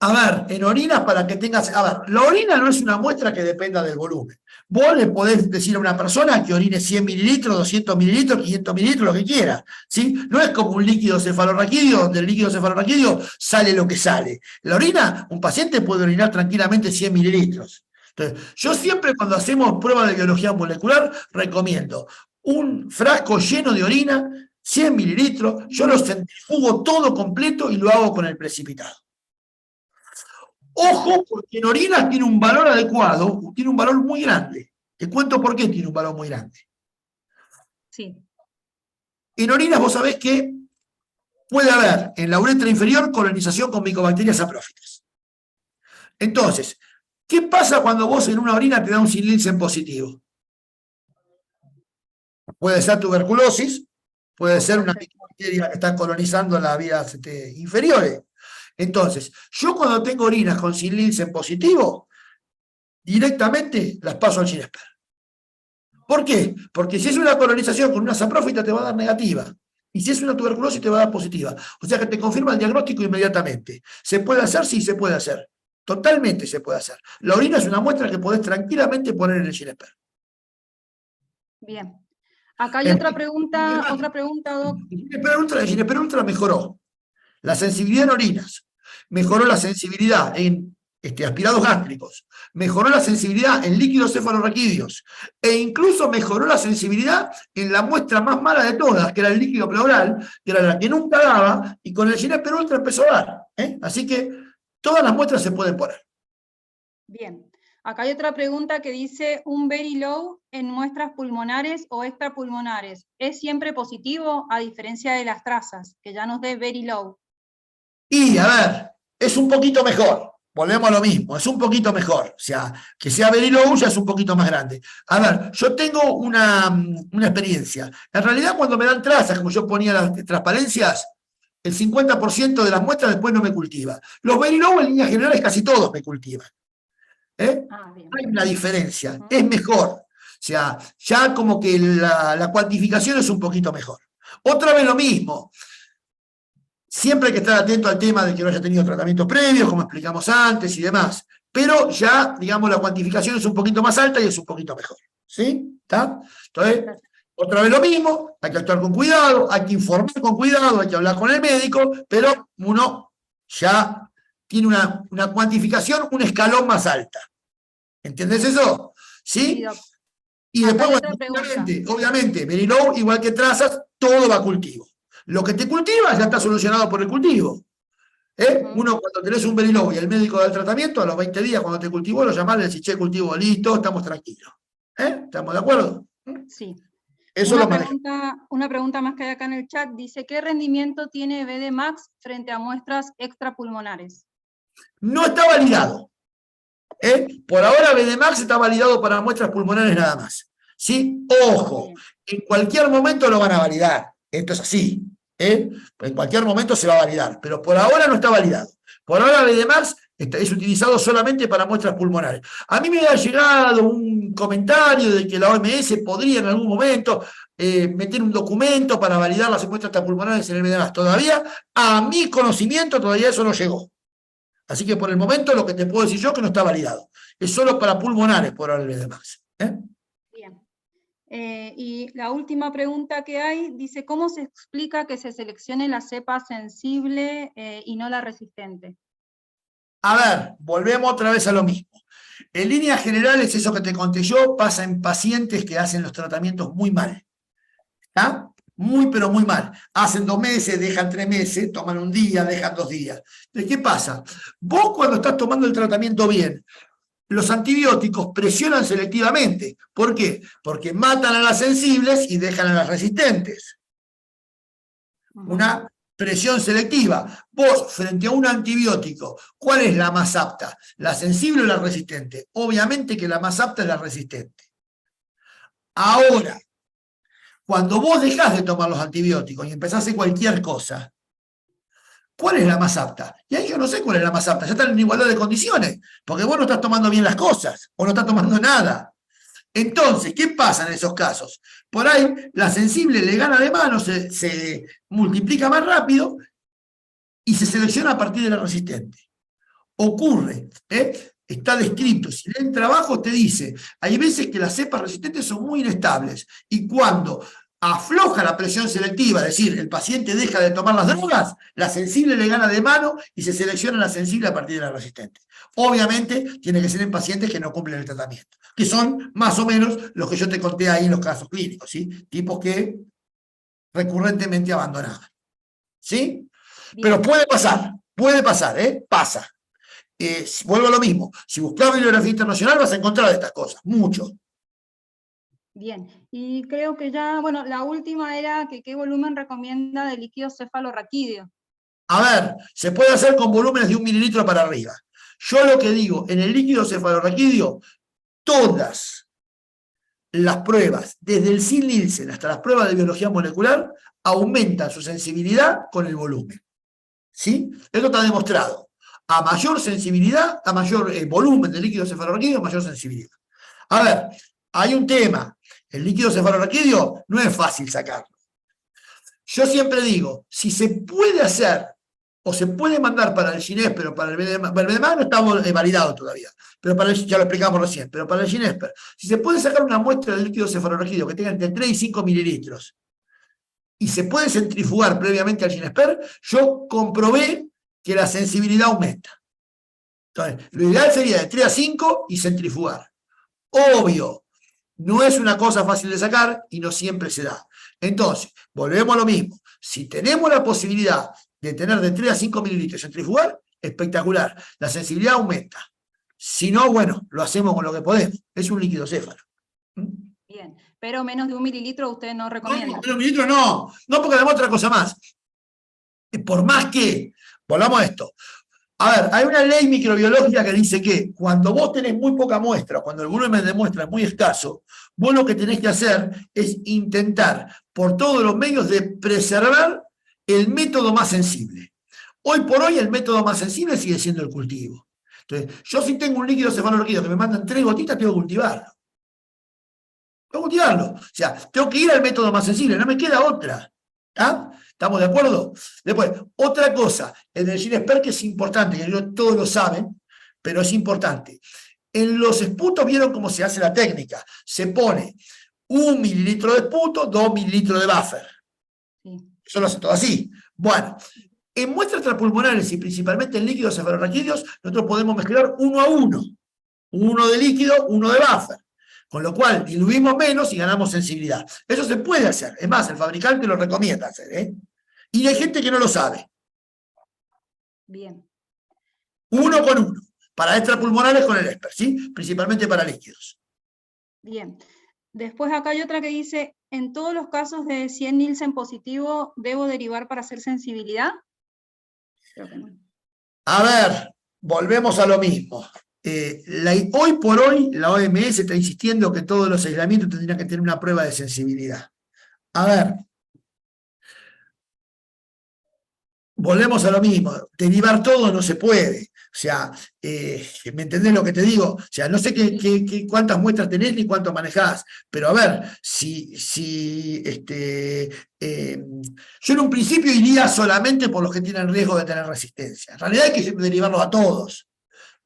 [SPEAKER 1] A ver, en orinas para que tengas... A ver, la orina no es una muestra que dependa del volumen. Vos le podés decir a una persona que orine 100 mililitros, 200 mililitros, 500 mililitros, lo que quiera, ¿sí? No es como un líquido cefalorraquídeo, donde el líquido cefalorraquídeo sale lo que sale. La orina, un paciente puede orinar tranquilamente 100 mililitros. Entonces, yo siempre cuando hacemos pruebas de biología molecular, recomiendo un frasco lleno de orina, 100 mililitros, yo lo centrifugo todo completo y lo hago con el precipitado. Ojo, porque en orinas tiene un valor adecuado, tiene un valor muy grande. Te cuento por qué tiene un valor muy grande.
[SPEAKER 3] Sí.
[SPEAKER 1] En orinas vos sabés que puede haber en la uretra inferior colonización con micobacterias saprófitas. Entonces, ¿qué pasa cuando vos en una orina te da un Sin-Nielsen positivo? Puede ser tuberculosis, puede ser una micobacteria que está colonizando las vías inferiores. Entonces, yo cuando tengo orinas con Sin-Nielsen positivo, directamente las paso al Ginexpert. ¿Por qué? Porque si es una colonización con una saprófita te va a dar negativa. Y si es una tuberculosis te va a dar positiva. O sea que te confirma el diagnóstico inmediatamente. ¿Se puede hacer? Sí, se puede hacer. Totalmente se puede hacer. La orina es una muestra que podés tranquilamente poner en el Ginexpert.
[SPEAKER 3] Bien. Acá hay otra pregunta, Doc.
[SPEAKER 1] El Ginexpert Ultra mejoró la sensibilidad en orinas, mejoró la sensibilidad en aspirados gástricos, mejoró la sensibilidad en líquidos cefalorraquídeos, e incluso mejoró la sensibilidad en la muestra más mala de todas, que era el líquido pleural, que era la que nunca daba, y con el Ginexpert Ultra empezó a dar. Así que todas las muestras se pueden poner.
[SPEAKER 3] Bien. Acá hay otra pregunta que dice, ¿un very low en muestras pulmonares o extrapulmonares es siempre positivo a diferencia de las trazas, que ya nos dé very low?
[SPEAKER 1] Y, a ver, es un poquito mejor. Volvemos a lo mismo, es un poquito mejor. O sea, que sea very low ya es un poquito más grande. A ver, yo tengo una experiencia. En realidad, cuando me dan trazas, como yo ponía las transparencias, el 50% de las muestras después no me cultiva. Los very low, en líneas generales, casi todos me cultivan. Hay una diferencia, es mejor. O sea, ya como que la cuantificación es un poquito mejor. Otra vez lo mismo. Siempre hay que estar atento al tema de que no haya tenido tratamientos previos, como explicamos antes y demás. Pero ya, digamos, la cuantificación es un poquito más alta y es un poquito mejor. ¿Sí? ¿Está? Entonces, otra vez lo mismo, hay que actuar con cuidado, hay que informar con cuidado, hay que hablar con el médico, pero uno ya tiene una cuantificación, un escalón más alta. ¿Entendés eso? ¿Sí? Y después, bueno, obviamente, very low, igual que trazas, todo va a cultivo. Lo que te cultiva ya está solucionado por el cultivo. Uno cuando tenés un very low y el médico da el tratamiento, a los 20 días cuando te cultivó, lo llamás y le decís, che, cultivo, listo, estamos tranquilos. ¿Estamos de acuerdo?
[SPEAKER 3] Sí.
[SPEAKER 1] Eso
[SPEAKER 3] Una pregunta más que hay acá en el chat, dice, ¿qué rendimiento tiene BDMAX frente a muestras extrapulmonares?
[SPEAKER 1] No está validado. Por ahora BDMAX está validado para muestras pulmonares nada más. ¿Sí? Ojo, en cualquier momento lo van a validar. Esto es así. En cualquier momento se va a validar, pero por ahora no está validado. Por ahora BDMAX es utilizado solamente para muestras pulmonares. A mí me ha llegado un comentario de que la OMS podría en algún momento meter un documento para validar las muestras pulmonares en el BDMAX. Todavía, a mi conocimiento, todavía eso no llegó. Así que por el momento lo que te puedo decir yo es que no está validado. Es solo para pulmonares por ahora el BDMAX.
[SPEAKER 3] Bien. Y la última pregunta que hay, dice, ¿cómo se explica que se seleccione la cepa sensible y no la resistente?
[SPEAKER 1] A ver, volvemos otra vez a lo mismo. En líneas generales, eso que te conté yo pasa en pacientes que hacen los tratamientos muy mal. ¿Está? Muy, pero muy mal. Hacen 2 meses, dejan 3 meses, toman un día, dejan 2 días. Entonces, ¿qué pasa? Vos cuando estás tomando el tratamiento bien, los antibióticos presionan selectivamente. ¿Por qué? Porque matan a las sensibles y dejan a las resistentes. Una presión selectiva. Vos, frente a un antibiótico, ¿cuál es la más apta? ¿La sensible o la resistente? Obviamente que la más apta es la resistente. Ahora, cuando vos dejás de tomar los antibióticos y empezás a hacer cualquier cosa, ¿cuál es la más apta? Y ahí yo no sé cuál es la más apta, ya están en igualdad de condiciones, porque vos no estás tomando bien las cosas, o no estás tomando nada. Entonces, ¿qué pasa en esos casos? Por ahí, la sensible le gana de mano, se multiplica más rápido y se selecciona a partir de la resistente. Ocurre, está descrito, si leen trabajo te dice, hay veces que las cepas resistentes son muy inestables, y cuando afloja la presión selectiva, es decir, el paciente deja de tomar las drogas, la sensible le gana de mano y se selecciona la sensible a partir de la resistente. Obviamente, tiene que ser en pacientes que no cumplen el tratamiento, que son más o menos los que yo te conté ahí en los casos clínicos, ¿sí? Tipos que recurrentemente abandonaban, ¿sí? Pero puede pasar, pasa. Vuelvo a lo mismo, si buscas bibliografía internacional vas a encontrar estas cosas, mucho.
[SPEAKER 3] Bien, y creo que ya, bueno, la última era que qué volumen recomienda de líquido cefalorraquídeo.
[SPEAKER 1] A ver, se puede hacer con volúmenes de 1 mililitro para arriba. Yo lo que digo, en el líquido cefalorraquídeo, todas las pruebas, desde el SIL-Nielsen hasta las pruebas de biología molecular, aumentan su sensibilidad con el volumen. ¿Sí? Esto está demostrado. A mayor sensibilidad, a mayor volumen de líquido cefalorraquídeo, mayor sensibilidad. A ver, hay un tema. El líquido cefalorraquídeo no es fácil sacarlo. Yo siempre digo, si se puede hacer o se puede mandar para el Ginesper, pero para el BDMA no estamos validados todavía, pero para ya lo explicamos recién, pero para el Ginesper, si se puede sacar una muestra de líquido cefalorraquídeo que tenga entre 3 y 5 mililitros y se puede centrifugar previamente al Ginesper, yo comprobé que la sensibilidad aumenta. Entonces, lo ideal sería de 3 a 5 y centrifugar. Obvio, no es una cosa fácil de sacar y no siempre se da. Entonces, volvemos a lo mismo. Si tenemos la posibilidad de tener de 3 a 5 mililitros y centrifugar, espectacular. La sensibilidad aumenta. Si no, bueno, lo hacemos con lo que podemos. Es un líquido céfalo.
[SPEAKER 3] Bien, pero menos de 1 mililitro usted no recomienda.
[SPEAKER 1] No, menos de 1 mililitro no. No, porque además otra cosa más. Por más que, volvamos a esto. A ver, hay una ley microbiológica que dice que cuando vos tenés muy poca muestra, cuando el volumen de muestra es muy escaso, vos lo que tenés que hacer es intentar por todos los medios de preservar el método más sensible. Hoy por hoy el método más sensible sigue siendo el cultivo. Entonces, yo si tengo un líquido cefalorraquídeo que me mandan 3 gotitas, tengo que cultivarlo. Tengo que cultivarlo. O sea, tengo que ir al método más sensible, no me queda otra. ¿Ah? ¿Estamos de acuerdo? Después, otra cosa, en el Ginesper que es importante, que no todos lo saben, pero es importante. En los esputos vieron cómo se hace la técnica. Se pone 1 mililitro de esputo, 2 mililitros de buffer. Eso lo hace todo así. Bueno, en muestras extrapulmonares y principalmente en líquidos cefalorraquídeos, nosotros podemos mezclar 1 a 1. 1 de líquido, 1 de buffer. Con lo cual diluimos menos y ganamos sensibilidad. Eso se puede hacer. Es más, el fabricante lo recomienda hacer. Y hay gente que no lo sabe.
[SPEAKER 3] Bien.
[SPEAKER 1] 1 con 1. Para extrapulmonares con el ESPER, ¿sí? Principalmente para líquidos.
[SPEAKER 3] Bien. Después acá hay otra que dice, ¿en todos los casos de 100 Nielsen positivo debo derivar para hacer sensibilidad? Creo que no.
[SPEAKER 1] A ver, volvemos a lo mismo. Hoy por hoy la OMS está insistiendo que todos los aislamientos tendrían que tener una prueba de sensibilidad. A ver, volvemos a lo mismo, derivar todo no se puede. O sea, ¿me entendés lo que te digo? O sea, no sé cuántas muestras tenés ni cuánto manejás, pero a ver, yo en un principio iría solamente por los que tienen riesgo de tener resistencia. En realidad hay que derivarlos a todos.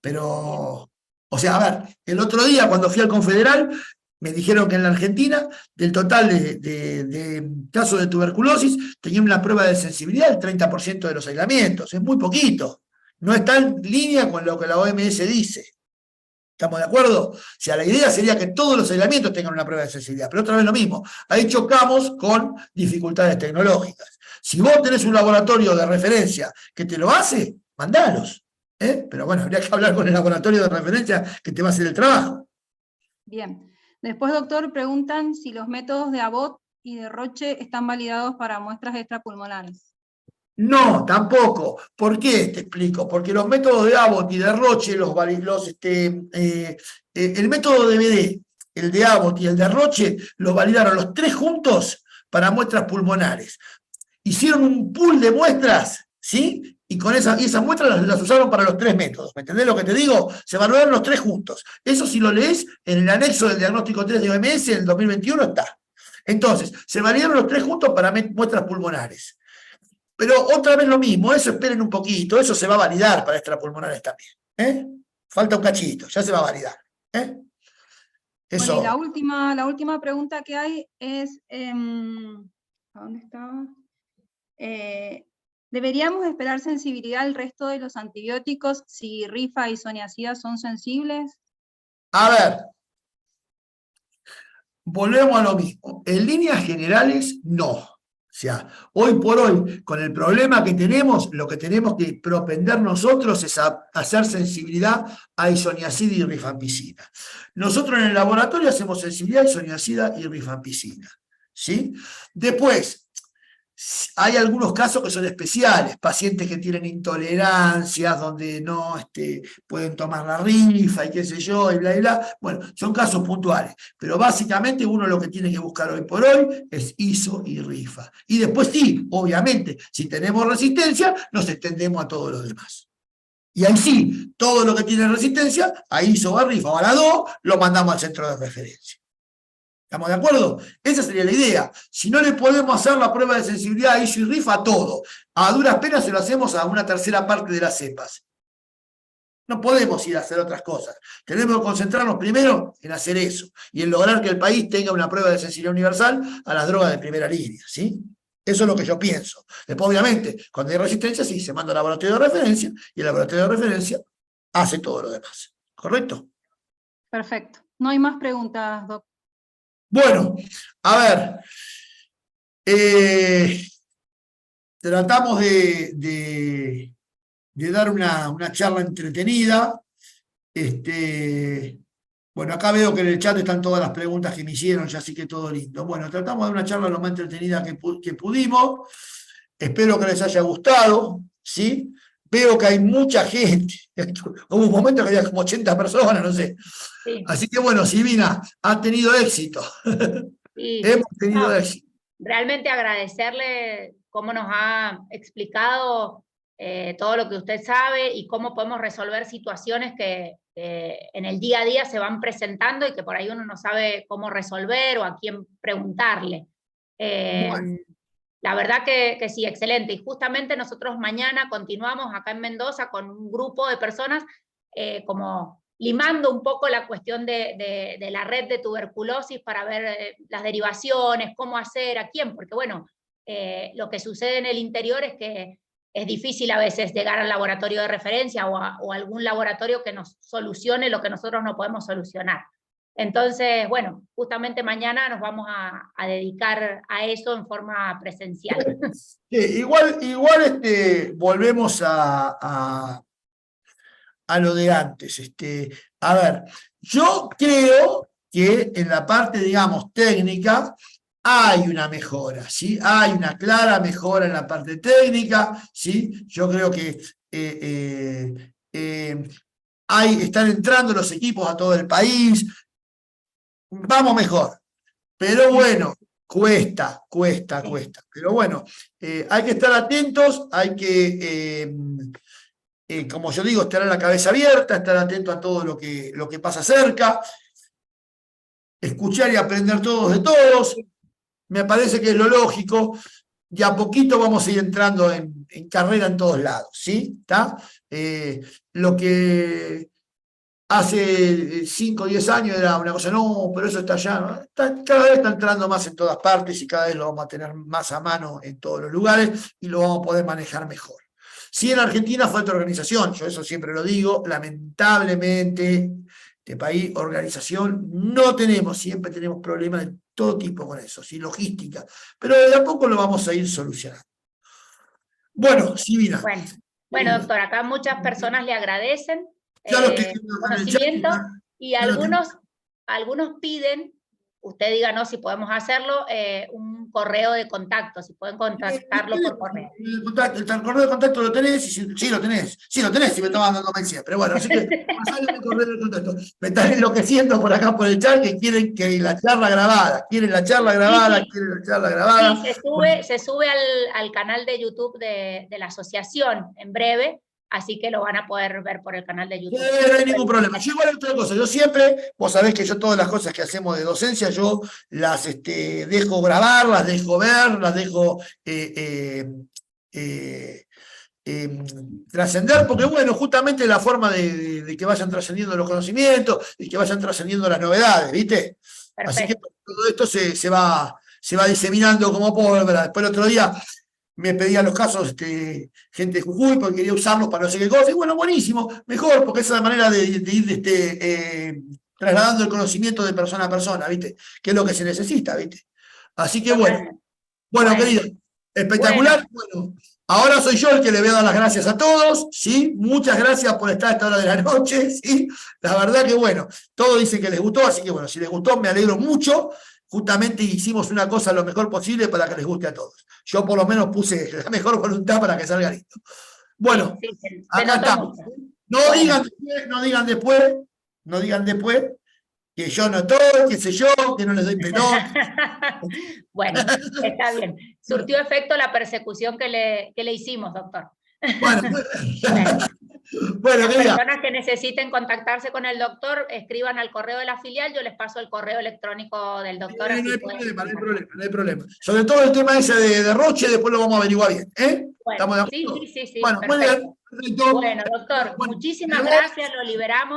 [SPEAKER 1] Pero, o sea, a ver, el otro día cuando fui al Confederal, me dijeron que en la Argentina, del total de casos de tuberculosis, tenían una prueba de sensibilidad del 30% de los aislamientos. Es muy poquito. No está en línea con lo que la OMS dice. ¿Estamos de acuerdo? O sea, la idea sería que todos los aislamientos tengan una prueba de sensibilidad. Pero otra vez lo mismo. Ahí chocamos con dificultades tecnológicas. Si vos tenés un laboratorio de referencia que te lo hace, mandalos. Pero bueno, habría que hablar con el laboratorio de referencia que te va a hacer el trabajo.
[SPEAKER 3] Bien. Después, doctor, preguntan si los métodos de Abbott y de Roche están validados para muestras extrapulmonares.
[SPEAKER 1] No, tampoco. ¿Por qué? Te explico. Porque los métodos de Abbott y de Roche, el método de BD, el de Abbott y el de Roche, los validaron los 3 juntos para muestras pulmonares. Hicieron un pool de muestras, ¿sí? Y esas muestras las usaron para los 3 métodos. ¿Me entendés lo que te digo? Se valoraron los 3 juntos. Eso si lo lees en el anexo del diagnóstico 3 de OMS en el 2021 está. Entonces, se validaron los 3 juntos para muestras pulmonares. Pero otra vez lo mismo, eso esperen un poquito, eso se va a validar para extrapulmonares también. Falta un cachito, ya se va a validar. Eso.
[SPEAKER 3] Bueno, y la última pregunta que hay es, ¿a dónde estaba? ¿Deberíamos esperar sensibilidad al resto de los antibióticos si rifa y isoniazida son sensibles?
[SPEAKER 1] A ver, volvemos a lo mismo. En líneas generales, no. O sea, hoy por hoy, con el problema que tenemos, lo que tenemos que propender nosotros es a hacer sensibilidad a isoniazida y rifampicina. Nosotros en el laboratorio hacemos sensibilidad a isoniazida y rifampicina, ¿sí? Después, hay algunos casos que son especiales, pacientes que tienen intolerancias, donde no pueden tomar la rifa y qué sé yo, y bla, y bla. Bueno, son casos puntuales, pero básicamente uno lo que tiene que buscar hoy por hoy es ISO y rifa. Y después sí, obviamente, si tenemos resistencia, nos extendemos a todos los demás. Y ahí sí, todo lo que tiene resistencia, a ISO o a rifa o a la 2, lo mandamos al centro de referencia. ¿Estamos de acuerdo? Esa sería la idea. Si no le podemos hacer la prueba de sensibilidad a ISO y rifa a todo, a duras penas se lo hacemos a una tercera parte de las cepas. No podemos ir a hacer otras cosas. Tenemos que concentrarnos primero en hacer eso y en lograr que el país tenga una prueba de sensibilidad universal a las drogas de primera línea, ¿sí? Eso es lo que yo pienso. Después, obviamente, cuando hay resistencia, sí, se manda al laboratorio de referencia y el laboratorio de referencia hace todo lo demás. ¿Correcto?
[SPEAKER 3] Perfecto. No hay más preguntas, doctor.
[SPEAKER 1] Bueno, a ver, tratamos de dar una charla entretenida. Bueno, acá veo que en el chat están todas las preguntas que me hicieron, ya así que todo lindo. Bueno, tratamos de dar una charla lo más entretenida que pudimos. Espero que les haya gustado, ¿sí? Veo que hay mucha gente. Hubo un momento que había como 80 personas, no sé.
[SPEAKER 2] Sí.
[SPEAKER 1] Así que bueno, Silvina, ha tenido éxito.
[SPEAKER 2] Sí.
[SPEAKER 1] Hemos tenido éxito.
[SPEAKER 2] Realmente agradecerle cómo nos ha explicado todo lo que usted sabe y cómo podemos resolver situaciones que en el día a día se van presentando y que por ahí uno no sabe cómo resolver o a quién preguntarle.
[SPEAKER 1] Bueno.
[SPEAKER 2] La verdad que sí, excelente. Y justamente nosotros mañana continuamos acá en Mendoza con un grupo de personas como limando un poco la cuestión de la red de tuberculosis para ver las derivaciones, cómo hacer, a quién, porque bueno, lo que sucede en el interior es que es difícil a veces llegar al laboratorio de referencia o a algún laboratorio que nos solucione lo que nosotros no podemos solucionar. Entonces, bueno, justamente mañana nos vamos a dedicar a eso en forma presencial.
[SPEAKER 1] Sí, igual volvemos a lo de antes. A ver, yo creo que en la parte, digamos, técnica, hay una mejora, ¿sí? Hay una clara mejora en la parte técnica, ¿sí? Yo creo que están entrando los equipos a todo el país, vamos mejor, pero bueno, cuesta. Pero bueno, hay que estar atentos, hay que, como yo digo, estar en la cabeza abierta, estar atento a todo lo que pasa cerca, escuchar y aprender todos de todos, me parece que es lo lógico, y a poquito vamos a ir entrando en carrera en todos lados, ¿sí? ¿Está? Lo que hace 5 o 10 años era una cosa, no, pero eso está allá, ¿no? Cada vez está entrando más en todas partes y cada vez lo vamos a tener más a mano en todos los lugares y lo vamos a poder manejar mejor. Sí, en Argentina falta organización, yo eso siempre lo digo, lamentablemente, este país, organización, no tenemos, siempre tenemos problemas de todo tipo con eso, ¿sí? Logística, pero de a poco lo vamos a ir solucionando. Bueno, Silvina.
[SPEAKER 2] Bueno, doctor, acá muchas personas le agradecen
[SPEAKER 1] Ya lo estoy viendo
[SPEAKER 2] conocimiento y algunos piden usted díganos si podemos hacerlo, un correo de contacto, si pueden contactarlo por correo.
[SPEAKER 1] El correo de contacto lo tenés, sí lo tenés, si me estaban dando mail siempre, bueno, así que pasale el correo de contacto. Me están enloqueciendo por acá por el chat que quieren que la charla grabada, quieren la charla grabada.
[SPEAKER 2] Sí, se sube al canal de YouTube de la asociación en breve, así que lo van a poder ver por el canal de YouTube.
[SPEAKER 1] No hay ningún problema. Yo igual otra cosa, yo siempre, vos sabés que yo todas las cosas que hacemos de docencia, yo las dejo grabar, las dejo ver, las dejo trascender, porque bueno, justamente la forma de que vayan trascendiendo los conocimientos y que vayan trascendiendo las novedades, ¿viste?
[SPEAKER 2] Perfecto.
[SPEAKER 1] Así que todo esto se va diseminando como pólvora. Después el otro día me pedían los casos gente de Jujuy porque quería usarlos para no sé qué cosa, y bueno, buenísimo, mejor, porque esa es la manera de ir trasladando el conocimiento de persona a persona, ¿viste? Que es lo que se necesita, ¿viste? Así que bueno, querido, espectacular. Bueno, ahora soy yo el que le voy a dar las gracias a todos, ¿sí? Muchas gracias por estar a esta hora de la noche, ¿sí? La verdad que bueno, todos dicen que les gustó, así que bueno, si les gustó me alegro mucho. Justamente hicimos una cosa lo mejor posible para que les guste a todos. Yo por lo menos puse la mejor voluntad para que salga listo. Bueno, acá estamos. No digan después que yo no estoy, qué sé yo, que no les doy pelota.
[SPEAKER 2] Bueno, está bien. Surtió efecto la persecución que le hicimos, doctor.
[SPEAKER 1] Bueno,
[SPEAKER 2] las personas que necesiten contactarse con el doctor, escriban al correo de la filial, yo les paso el correo electrónico del doctor.
[SPEAKER 1] No hay problema. Sobre todo el tema ese de Roche, después lo vamos a averiguar bien.
[SPEAKER 2] Bueno,
[SPEAKER 1] ¿Estamos de acuerdo?
[SPEAKER 2] Sí.
[SPEAKER 1] Bueno,
[SPEAKER 2] Perfecto. Bueno, doctor, muchísimas gracias, lo liberamos.